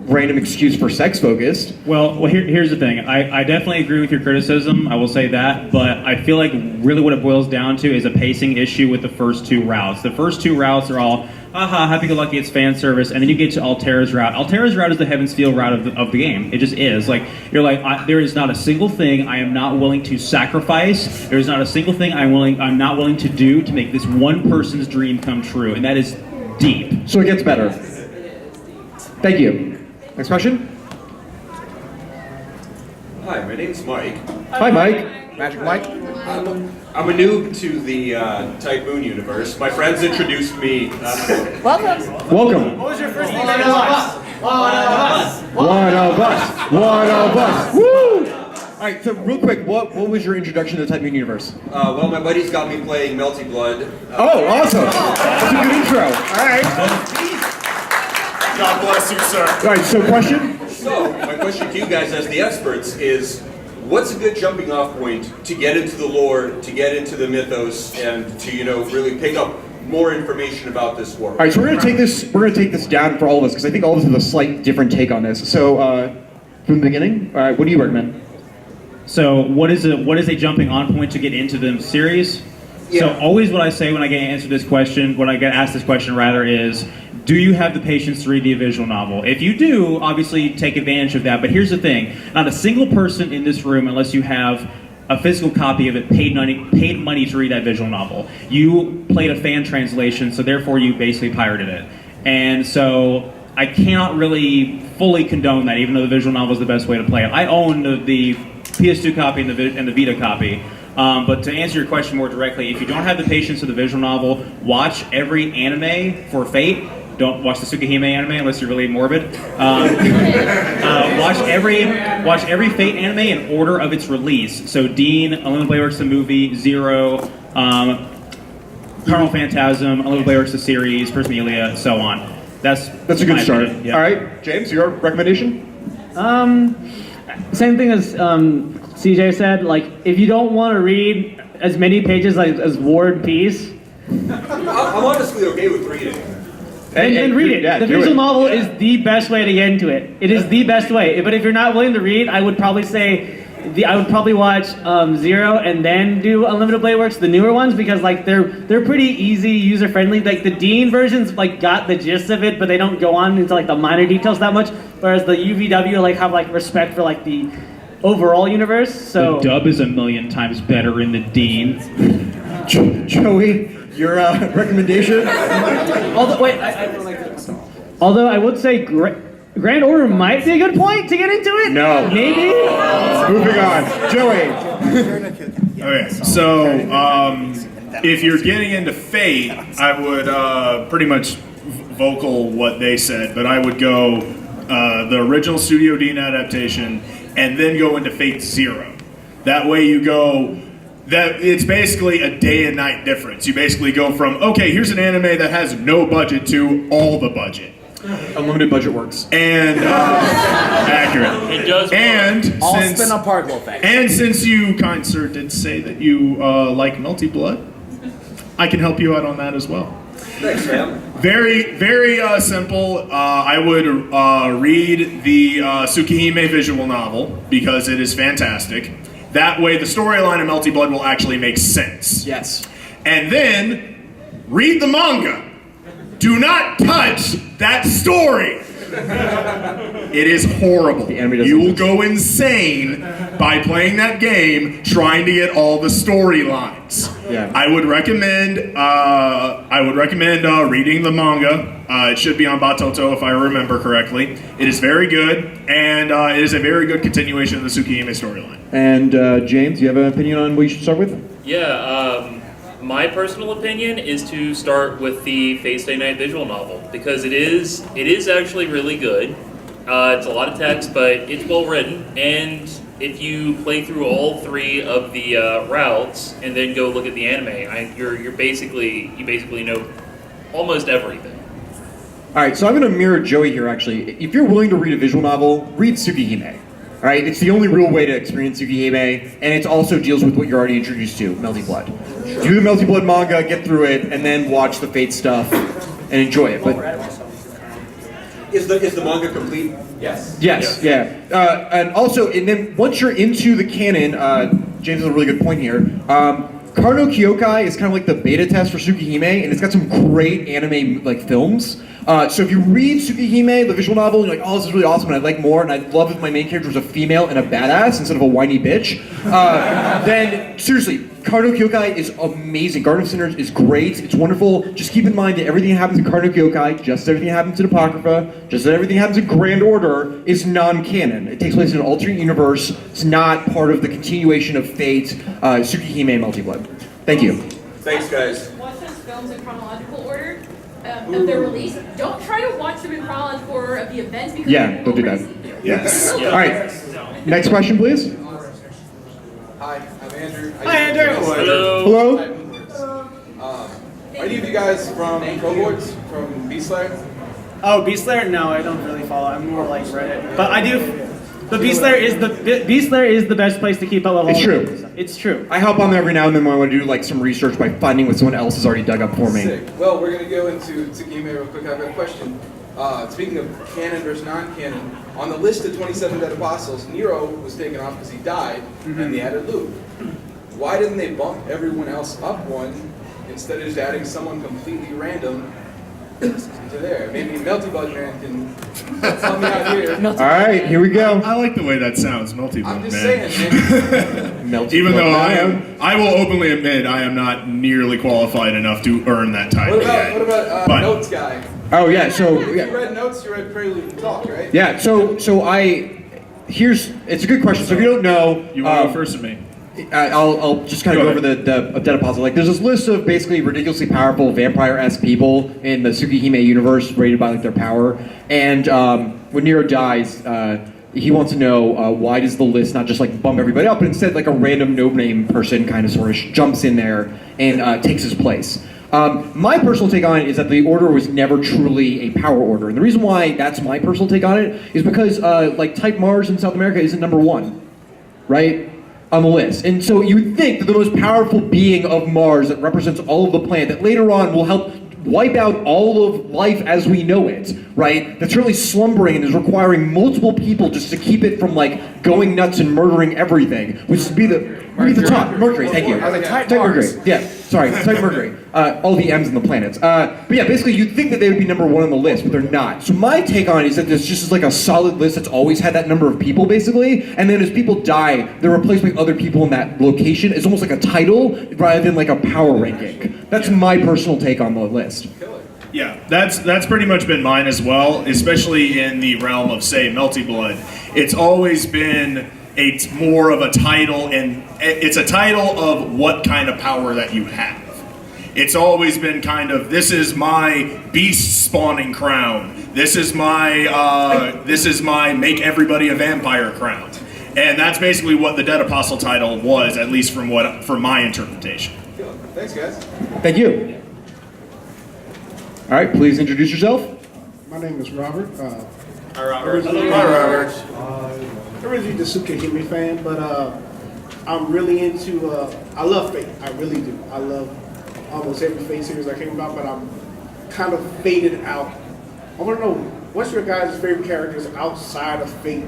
random excuse for sex focused. Well, here's the thing. I definitely agree with your criticism. I will say that, but I feel like really what it boils down to is a pacing issue with the first two routes. The first two routes are all, happy-go-lucky, it's fan service, and then you get to Altera's route. Altera's route is the Heaven's Feel route of the game. It just is. Like, you're like, there is not a single thing I am not willing to sacrifice. There is not a single thing I'm not willing to do to make this one person's dream come true, and that is deep. So it gets better. Thank you. Next question? Hi, my name's Mike. Hi, Mike. Magic Mike. I'm a noob to the Type Moon universe. My friends introduced me. Welcome. Welcome. What was your first name? One of us. One of us. One of us. Woo! All right. So real quick, what was your introduction to the Type Moon universe? Well, my buddies got me playing Melty Blood. Oh, awesome! That's a good intro. All right. God bless you, sir. All right. So question. So my question to you guys, as the experts, is: what's a good jumping off point to get into the lore, to get into the mythos, and to really pick up more information about this world? All right, so we're gonna take this down for all of us because I think all of us have a slight different take on this. So from the beginning, all right, what do you recommend? So what is a jumping on point to get into the series? Yeah. So always what I say when I get asked this question rather is, do you have the patience to read the visual novel? If you do, obviously take advantage of that. But here's the thing: not a single person in this room, unless you have a physical copy of it, paid money to read that visual novel. You played a fan translation, so therefore you basically pirated it. And so I cannot really fully condone that, even though the visual novel is the best way to play it. I own the PS2 copy and the Vita copy. But to answer your question more directly, if you don't have the patience of the visual novel, watch every anime for Fate. Don't watch the Tsukihime anime unless you're really morbid. watch every Fate anime in order of its release. So Dean, Unlimited Blade Works the movie, Zero, Carnal Phantasm, Unlimited Blade Works the series, Persmelia, so on. That's a good start. opinion, yeah. All right, James, your recommendation? Same thing as CJ said. Like, if you don't want to read as many pages as War and Peace, I'm honestly okay with reading. and read it. Yeah, The do visual it. novel is the best way to get into it. It is the best way. But if you're not willing to read, I would probably say I would probably watch Zero and then do Unlimited Blade Works, the newer ones, because like they're pretty easy, user friendly. Like the Dean versions like got the gist of it, but they don't go on into like the minor details that much. Whereas the UVW like have like respect for like the overall universe. So The dub is a million times better in the Dean. Joey, your recommendation? Although I would say Grand Order might be a good point to get into it. No. Maybe. Moving on. Joey. Okay, so if you're getting into Fate, I would pretty much vocal what they said, but I would go the original Studio Dean adaptation and then go into Fate Zero. That way you go, it's basically a day and night difference. You basically go from, okay, here's an anime that has no budget to all the budget. Unlimited budget works. And accurate. It does. And All since, spin on particle effect. and since you, kind sir, did say that you like Melty Blood, I can help you out on that as well. Thanks, man. Very, very simple. I would read the Tsukihime visual novel because it is fantastic. That way the storyline of Melty Blood will actually make sense. Yes. And then read the manga. Do not touch that story. It is horrible. You will go insane by playing that game trying to get all the storylines. Yeah. I would recommend reading the manga. It should be on Batoto if I remember correctly. It is very good, and it is a very good continuation of the Tsukihime storyline. And James, you have an opinion on what you should start with? Yeah, my personal opinion is to start with the Fate Stay Night visual novel because it is actually really good. It's a lot of text, but it's well written, and if you play through all three of the routes and then go look at the anime, you basically know almost everything. All right, so I'm going to mirror Joey here, actually. If you're willing to read a visual novel, read Tsukihime. All right, it's the only real way to experience Tsukihime, and it also deals with what you're already introduced to, Melty Blood. Do the Melty Blood manga, get through it, and then watch the Fate stuff and enjoy it. But Is the manga complete? yes, yeah. And also, and then once you're into the canon, James has a really good point here. Karno Kyokai is kind of like the beta test for Tsukihime, and it's got some great anime like films. So if you read Tsukihime, the visual novel, and you're like, oh, this is really awesome, and I'd like more, and I'd love if my main character was a female and a badass instead of a whiny bitch, then seriously, Karno Kyokai is amazing. Garden of Sinners is great. It's wonderful. Just keep in mind that everything that happens in Karno Kyokai, just as everything that happens in Apocrypha, just as everything that happens in Grand Order, is non-canon. It takes place in an alternate universe. It's not part of the continuation of Fate, Tsukihime, Melty Blood. Thank you. Thanks, guys. Watch those films in chronological order of their release. Don't try to watch them in chronological order of the events because Yeah, don't do that. Yes. All right. Next question, please. Hi, I'm Andrew. Hi, Andrew. Hello. Are any of you guys from cohorts from Beast Slayer? Oh, Beast Slayer? No, I don't really follow. I'm more like Reddit. But I do. But Beast Slayer is the best place to keep up with all It's the true. stuff. It's true. I help on there every now and then when I want to do like some research by finding what someone else has already dug up for me. Sick. Well, we're gonna go into Tsukihime real quick. I've got a question. Speaking of canon versus non-canon, on the list of 27 dead apostles, Nero was taken off because he died, and they added Luke. Why didn't they bump everyone else up one instead of just adding someone completely random to there? Maybe Melty Blood Man can help me out here. All right, here we go. I like the way that sounds, Melty Blood I'm just Man. saying, man. Even though Man. I will openly admit I am not nearly qualified enough to earn that title yet. What about But- Notes Guy? Oh yeah, so If you read Notes, you read Prelude and Talk, right? yeah, so it's a good question. So if you don't know, You want to go first or me? I'll just kind of go over the Dead Apostle. Like, there's this list of basically ridiculously powerful vampire-esque people in the Tsukihime universe, rated by like their power. And when Nero dies, he wants to know why does the list not just like bump everybody up, but instead like a random no-name person kind of sort of jumps in there and takes his place. My personal take on it is that the order was never truly a power order, and the reason why that's my personal take on it is because like Type Mars in South America isn't number 1, right, on the list. And so you would think that the most powerful being of Mars that represents all of the planet, that later on will help wipe out all of life as we know it, right? That's really slumbering and is requiring multiple people just to keep it from like going nuts and murdering everything, which would be the top. Mercury, thank you. Type Mercury. Yeah, sorry, Type Mercury. All the M's in the planets. But yeah, basically you'd think that they would be number 1 on the list, but they're not. So my take on it is that this just is like a solid list that's always had that number of people, basically, and then as people die, they're replaced by other people in that location. It's almost like a title rather than like a power ranking. That's my personal take on the list. Yeah, that's pretty much been mine as well, especially in the realm of, say, Melty Blood. It's always been more of a title, and it's a title of what kind of power that you have. It's always been kind of, this is my beast spawning crown. This is my make everybody a vampire crown. And that's basically what the Dead Apostle title was, at least from my interpretation. Thanks, guys. Thank you. All right, please introduce yourself. My name is Robert. Hi, Robert. I'm originally the Tsukihime fan, but I'm really into, I love Fate. I really do. I love almost every Fate series that came about, but I'm kind of faded out. I want to know, what's your guys' favorite characters outside of Fate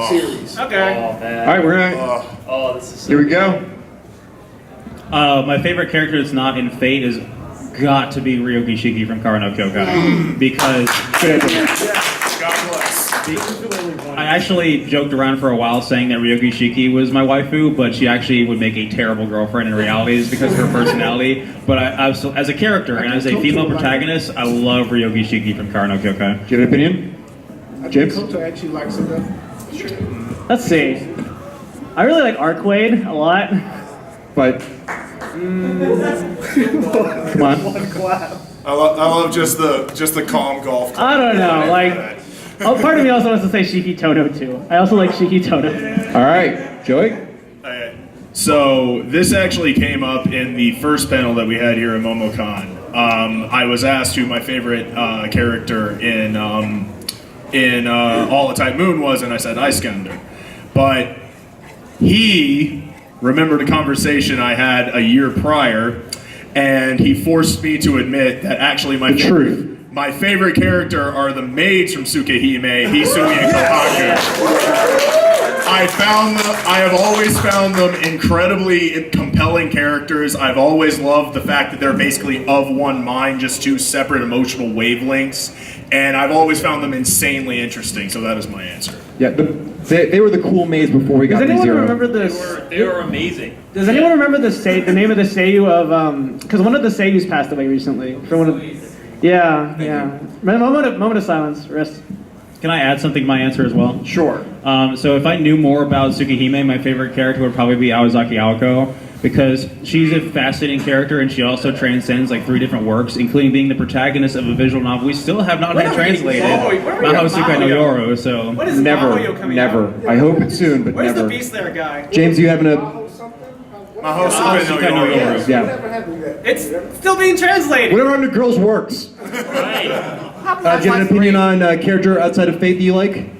series? Okay. Oh, man. All right, we're gonna. This is so Here we go. My favorite character that's not in Fate is got to be Ryoki Shiki from Kara no Kyokai, because God bless. I actually joked around for a while saying that Ryoki Shiki was my waifu, but she actually would make a terrible girlfriend in reality just because of her personality. But as a character and as a female protagonist, I love Ryoki Shiki from Kara no Kyokai. Do you have an opinion? James? Koto actually likes it though. Let's see. I really like Arcwade a lot. But come on. I love just the calm golf. I don't know, like, part of me also wants to say Shiki Tono too. I also like Shiki Tono. All right, Joey? So this actually came up in the first panel that we had here at Momocon. I was asked who my favorite character in All the Type Moon was, and I said Icelander. But he remembered a conversation I had a year prior, and he forced me to admit that actually my favorite character are the maids from Tsukihime, Hisui and Kohaku. I have always found them incredibly compelling characters. I've always loved the fact that they're basically of one mind, just two separate emotional wavelengths. And I've always found them insanely interesting, so that is my answer. Yeah, they were the cool maids before we got Does to anyone Zero. remember this? They were amazing. Does anyone remember the name of the seiyuu of, because one of the seiyus passed away recently. Yeah. Moment of silence, rest. Can I add something to my answer as well? Sure. So if I knew more about Tsukihime, my favorite character would probably be Awazaki Aoko, because she's a fascinating character and she also transcends like 3 different works, including being the protagonist of a visual novel we still have not had translated, Mahosukai no Yoru. So never. I hope it's soon, but Where's never. the beast there, guy? James, you having a? Mahosukai no Yoru. Yeah. It's still being translated. Whatever under girls works. Right. Do you have an opinion on character outside of Fate that you like?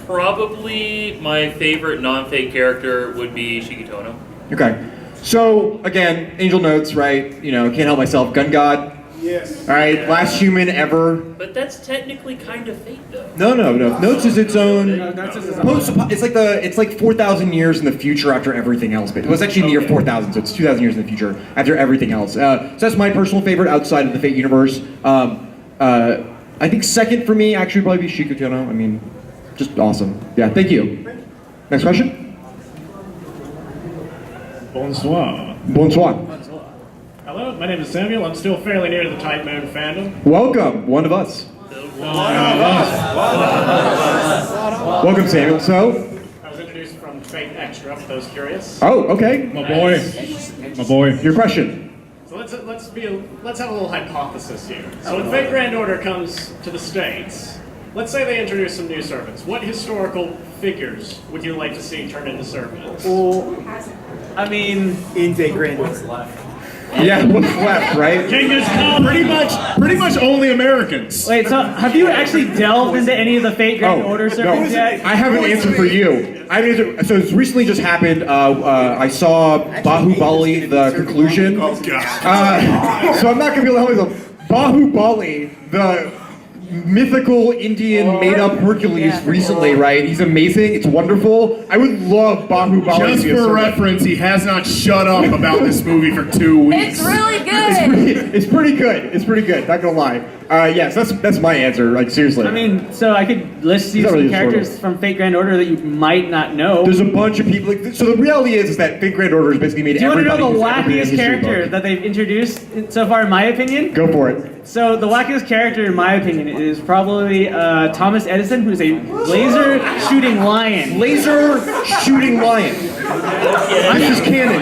Probably my favorite non-fake character would be Shiki Tono. Okay. So again, Angel Notes, right? You know, can't help myself. Gun God. Yes. All right. Last human ever. But that's technically kind of fate, though. No. Notes is its own. It's like 4,000 years in the future after everything else. But it was actually in the year 4,000, so it's 2,000 years in the future after everything else. So that's my personal favorite outside of the Fate universe. I think second for me actually would probably be Shikutono. I mean, just awesome. Yeah. Thank you. Next question. Bonsoir. Hello, my name is Samuel. I'm still fairly new to the Type Moon fandom. Welcome, one of us. Welcome, Samuel. So, I was introduced from Fate Extra, for those curious. oh, okay. My boy. Your question. So let's have a little hypothesis here. So when Fate Grand Order comes to the States, let's say they introduce some new servants. What historical figures would you like to see turned into servants? Well, I mean, what's left? Yeah, what's left, right? Pretty much only Americans. Wait, so have you actually delved into any of the Fate Grand Order servants yet? I have an answer for you. So it's recently just happened. I saw Bahubali, the conclusion. Oh God. So I'm not gonna be able to help myself. Bahubali, the mythical Indian made-up Hercules recently, right? He's amazing. It's wonderful. I would love Bahubali. Just to be a for servant. reference, he has not shut up about this movie for 2 weeks. It's really good. It's pretty good. It's pretty good. Not gonna lie. Yes, that's my answer. Like seriously. I mean, so I could list you It's not some really characters from Fate Grand Order that you might not know. There's a bunch of people. So the reality is that Fate Grand Order has basically made. Do you want to know everybody the who's ever been in a wackiest history character book. that they've introduced so far, in my opinion? Go for it. So the wackiest character, in my opinion, is probably Thomas Edison, who's a laser shooting lion. Laser shooting lion. This is canon.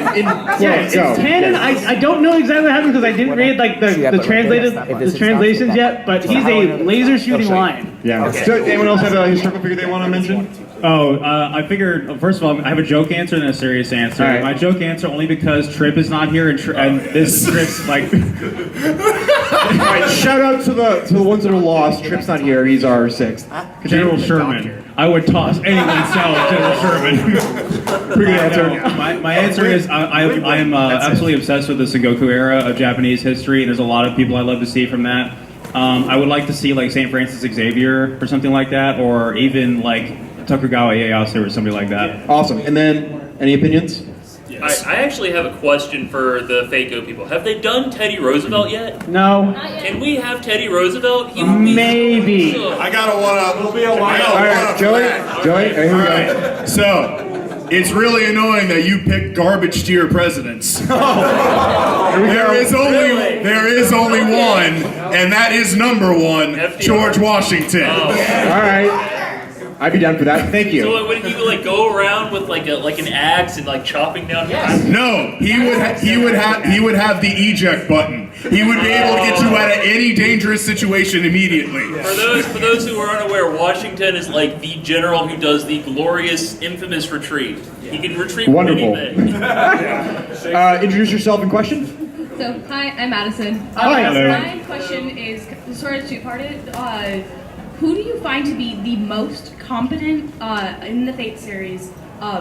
Yeah, it's canon. I don't know exactly what happened because I didn't read like the translations yet, but he's a laser shooting lion. Yeah. So anyone else have a historical figure they want to mention? Oh, I figured, first of all, I have a joke answer and a serious answer. All right. My joke answer only because Trip is not here and this Trip's like... Alright, shout out to the ones that are lost. Trip's not here, he's our 6th. General Sherman. I would toss anyone's salad, General Sherman. Pretty good answer. My answer is I am absolutely obsessed with the Sengoku era of Japanese history, and there's a lot of people I love to see from that. I would like to see like St. Francis Xavier or something like that, or even like Tokugawa Ieyasu or somebody like that. Awesome. And then, any opinions? I actually have a question for the Faco people. Have they done Teddy Roosevelt yet? No. Can we have Teddy Roosevelt? He Maybe. I got a one-up. We'll be a one-up. All right, Joey, here we go. So, it's really annoying that you picked garbage tier presidents. Here we go. There is only one, and that is number 1, George Washington. All right. I'd be down for that. Thank you. So would he like go around with like an axe and like chopping down? No, he would have the eject button. He would be able to get you out of any dangerous situation immediately. For those who are unaware, Washington is like the general who does the glorious, infamous retreat. He can retreat from Wonderful. anything. Introduce yourself in question. So, hi, I'm Madison. Hi. Hello. My question is sort of two-parted. Who do you find to be the most competent in the Fate series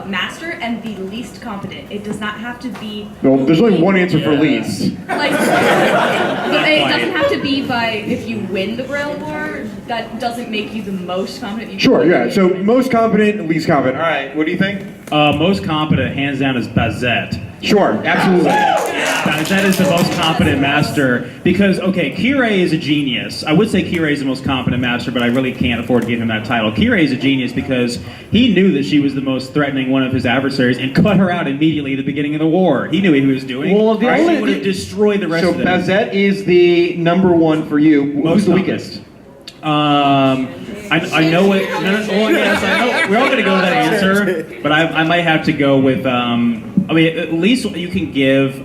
master and the least competent? It does not have to be... Well, there's only one answer for least. Like, but it doesn't have to be by if you win the Grail War. That doesn't make you the most competent. You Sure, yeah. So most competent, least competent. All right, what do you think? Most competent, hands down, is Bazette. Sure, absolutely. Bazette is the most competent master because, okay, Kirei is a genius. I would say Kirei is the most competent master, but I really can't afford to give him that title. Kirei is a genius because he knew that she was the most threatening one of his adversaries and cut her out immediately at the beginning of the war. He knew what he was doing. Well, the He only would have destroyed the rest so of them. Bazette is the number 1 for you. Who's the weakest? I know it. Well, yes, I know. We're all going to go with that answer, but I might have to go with. I mean, at least you can give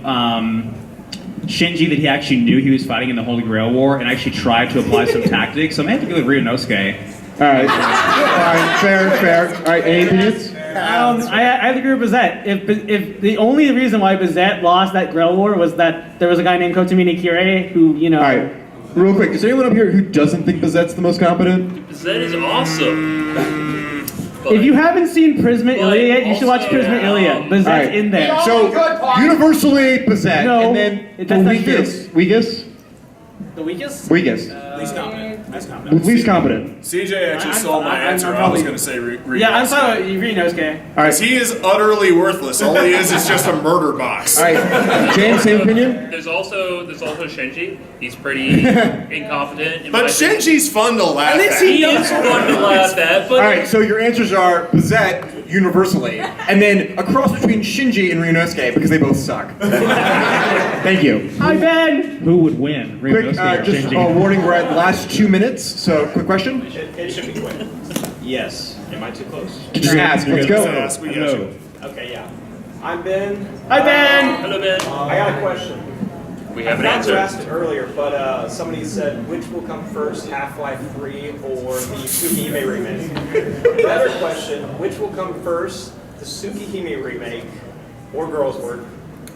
Shinji that he actually knew he was fighting in the Holy Grail War and actually tried to apply some tactics. So I may have to go with Ryunosuke. All right. Fine, fair. All right, any opinions? I agree with Bazette. If the only reason why Bazette lost that Grail War was that there was a guy named Kotomini Kirei who, you know. All right. Real quick, is there anyone up here who doesn't think Bazette's the most competent? That is awesome. If you haven't seen Prisma Ilia yet, you should watch Prisma Ilia. Bazette's Right. in there. So, universally Bazette, No, and then that's the not weakest. The weakest? Weakest. Least competent. Least competent. Least competent. CJ actually stole my answer. I was going to say Ryunosuke. Yeah, I'm sorry, Ryunosuke. All right. He is utterly worthless. All he is just a murder box. All right. James, same opinion? There's also Shinji. He's pretty incompetent. in But my opinion. Shinji's fun to laugh at. He is fun to laugh at, but All right, so your answers are Bazette, universally, and then a cross between Shinji and Ryunosuke because they both suck. Thank you. Hi, Ben. Who would win? Quick, Ryunosuke or just Shinji? warning, we're at the last 2 minutes, so quick question. It should be quick. Yes. Am I too close? Just ask, let's go. Ask, we got you. Okay, yeah. I'm Ben. Hi, Ben. Hello, Ben. I got a question. We have an I answer. asked it earlier, but somebody said which will come first, Half-Life 3 or the Tsukihime remake? Better question, which will come first, the Tsukihime remake or Girls' Work,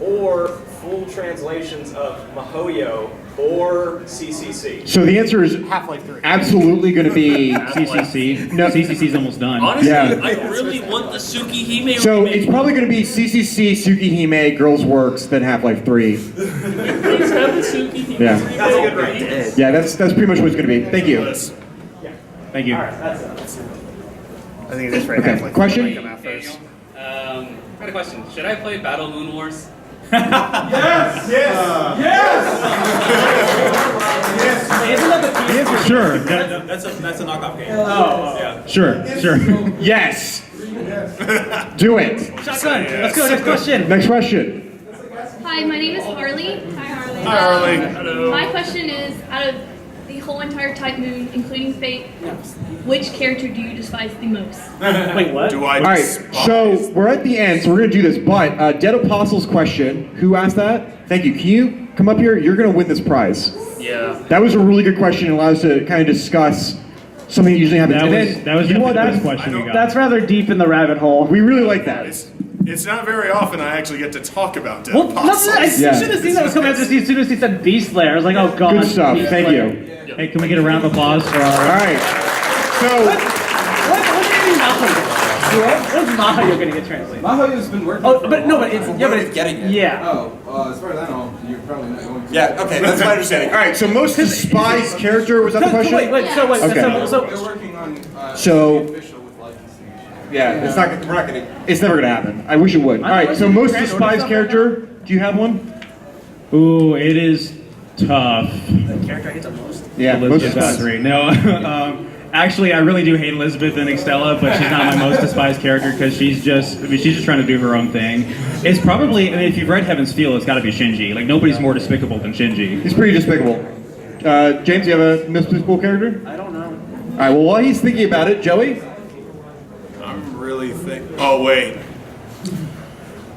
or full translations of Mihoyo or CCC? So the answer is Half-Life 3. absolutely going to be CCC. No. CCC's almost done. Honestly, Yeah. I really want the Tsukihime So remake. it's probably going to be CCC, Tsukihime, Girls Works, then Half-Life 3. Please have the Tsukihime Yeah. remake. That's a good rank. Yeah, that's pretty much what it's going to be. Thank you. Thank you. All right, that's it. I think it's for Okay, Half-Life. question? Come out first. I had a question. Should I play Battle Moon Wars? Yes! Isn't that the answer? Sure. That's a knockoff game. Oh. Yeah. Sure. Yes. Do it. Shotgun. Let's go. Next question. Next question. Hi, my name is Harley. Hi, Harley. Hi, Harley. Hello. My question is, out of the whole entire Type Moon, including Fate, which character do you despise the most? Wait, what? Do I All right, despise- so we're at the end, so we're going to do this. But Dead Apostles question, who asked that? Thank you. Can you come up here? You're going to win this prize. Yeah. That was a really good question. It allows us to kind of discuss something that usually happens. That And was then- that was you know definitely what, the best that's- question we got. That's rather deep in the rabbit hole. We really like that. It's not very often I actually get to talk about Dead Well, Apostles. I Yeah. should have seen that was coming after as soon as he said Beast Slayer. I was like, oh god. Good stuff. Beast Thank Slayer. you. Hey, can we get a round of applause for All our? right. So What do you mean Mahoyo? What's Mahoyo going to get translated? Mahoyo's been working. Oh, but no, but it's yeah, but it's getting it. yeah. Oh, as far as I know, you're probably not going to. Yeah, okay, that's my understanding. all right. So most despised character was that the question? Wait, Okay. so They're working on So- the official with licensing. Yeah, it's not. We're not gonna. It's never gonna happen. I wish it would. All right. So most despised character. Do you have one? Ooh, it is tough. The character I hate the most? Yeah, most Elizabeth despised. Bathory. No, actually, I really do hate Elizabeth and Extella, but she's not my most despised character because she's just trying to do her own thing. It's probably, I mean, if you've read Heaven's Feel, it's got to be Shinji. Like, nobody's more despicable than Shinji. He's pretty despicable. James, do you have a most despicable character? I don't know. All right. Well, while he's thinking about it, Joey. I'm really thinking. Oh, wait.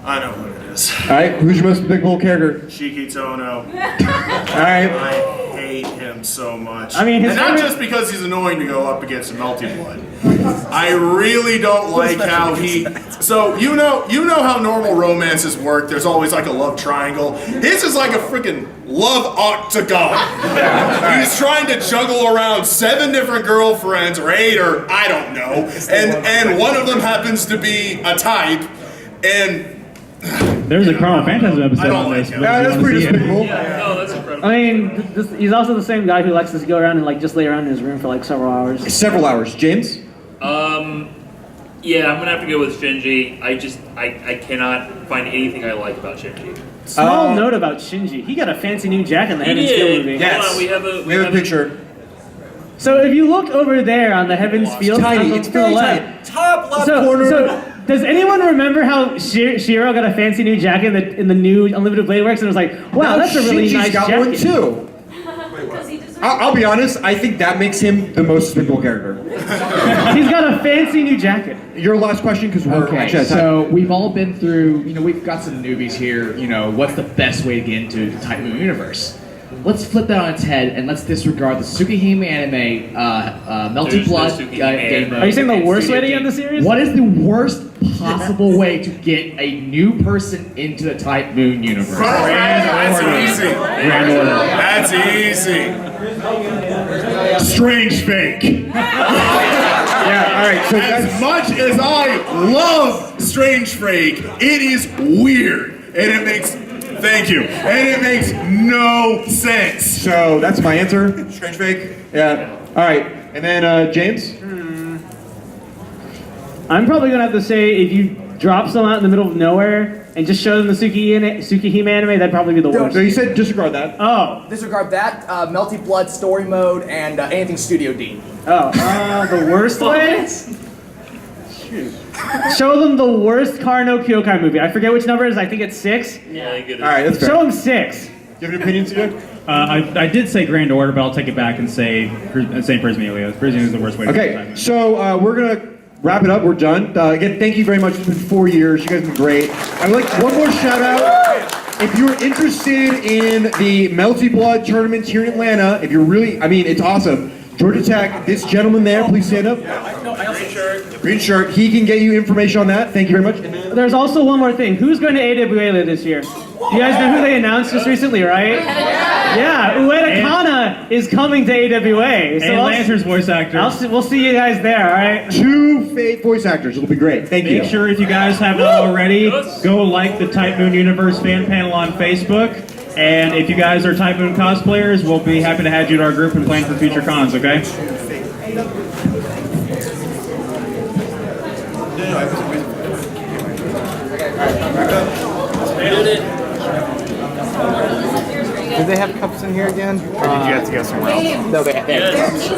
I know what it is. All right. Who's your most despicable character? Shiki Tono. All right. I hate him so much. I mean, his and not favorite- just because he's annoying to go up against a Melty Blood. I really don't like how he. So you know how normal romances work. There's always like a love triangle. His is like a freaking love octagon. He's trying to juggle around 7 different girlfriends or 8 or I don't know, and one of them happens to be a type, and. There's a Chrono Phantasm episode on this. him. Yeah, that's pretty despicable. Yeah, no, that's incredible. I mean, he's also the same guy who likes to go around and like just lay around in his room for like several hours. Several hours. James. Yeah, I'm gonna have to go with Shinji. I cannot find anything I like about Shinji. Small note about Shinji. He got a fancy new jacket in the He Heaven's Feel did. movie. Hold on, we have a We have a picture. So if you look over there on the Heaven's Field, Tiny. to It's the very left. tiny. Top left So corner. does anyone remember how Shiro got a fancy new jacket in the new Unlimited Blade Works, and it was like, wow, that's a really Shinji's nice got jacket. one too. I'll be honest. I think that makes him the most despicable character. He's got a fancy new jacket. Your last question, because we're Okay, actually out of time. so we've all been through, we've got some newbies here, what's the best way to get into the Type Moon universe? Let's flip that on its head and let's disregard the Tsukihime anime, Melty There's no Blood Tsukihime game anime. mode. Are you saying the worst way to get in the series? What is the worst possible way to get a new person into the Type Moon universe? That's easy. Grand Order. That's easy. Strange fake. Yeah, all right. So As much as I love Strange Fake, it is weird, and it makes. Thank you. And it makes no sense. So that's my answer. Strange fake. Yeah. All right. And then James. I'm probably gonna have to say if you drop someone out in the middle of nowhere and just show them the Tsukihime anime, that'd probably be the worst. So you said disregard that. Oh. Disregard that, Melty Blood story mode, and anything Studio D. Oh. The worst way? Show them the worst Kar no Kyokai movie. I forget which number it is. I think it's 6. Yeah, I get it. All right. That's fair. Show them 6. Do you have any opinions, Jack? I did say Grand Order, but I'll take it back and say Prismelia. Prismelia is the worst way to Okay. So we're gonna wrap it up. We're done. Again, thank you very much. It's been 4 years. You guys have been great. I'd like one more shout out. if you're interested in the Melty Blood tournament here in Atlanta, if you're really, I mean, it's awesome. Georgia Tech, this gentleman there, please stand up. Green shirt. He can get you information on that. Thank you very much. There's also one more thing. Who's going to AWA this year? You guys know who they announced just recently, right? Yeah, Ueda Kana is coming to AWA. So And Lancer's voice actor. We'll see you guys there, all right? 2 fake voice actors. It'll be great. Thank you. Make sure if you guys have not already, go like the Type Moon Universe fan panel on Facebook. And if you guys are Type Moon cosplayers, we'll be happy to add you to our group and plan for future cons, okay? Did they have cups in here again? Or did you have to go somewhere else? No, they had cups.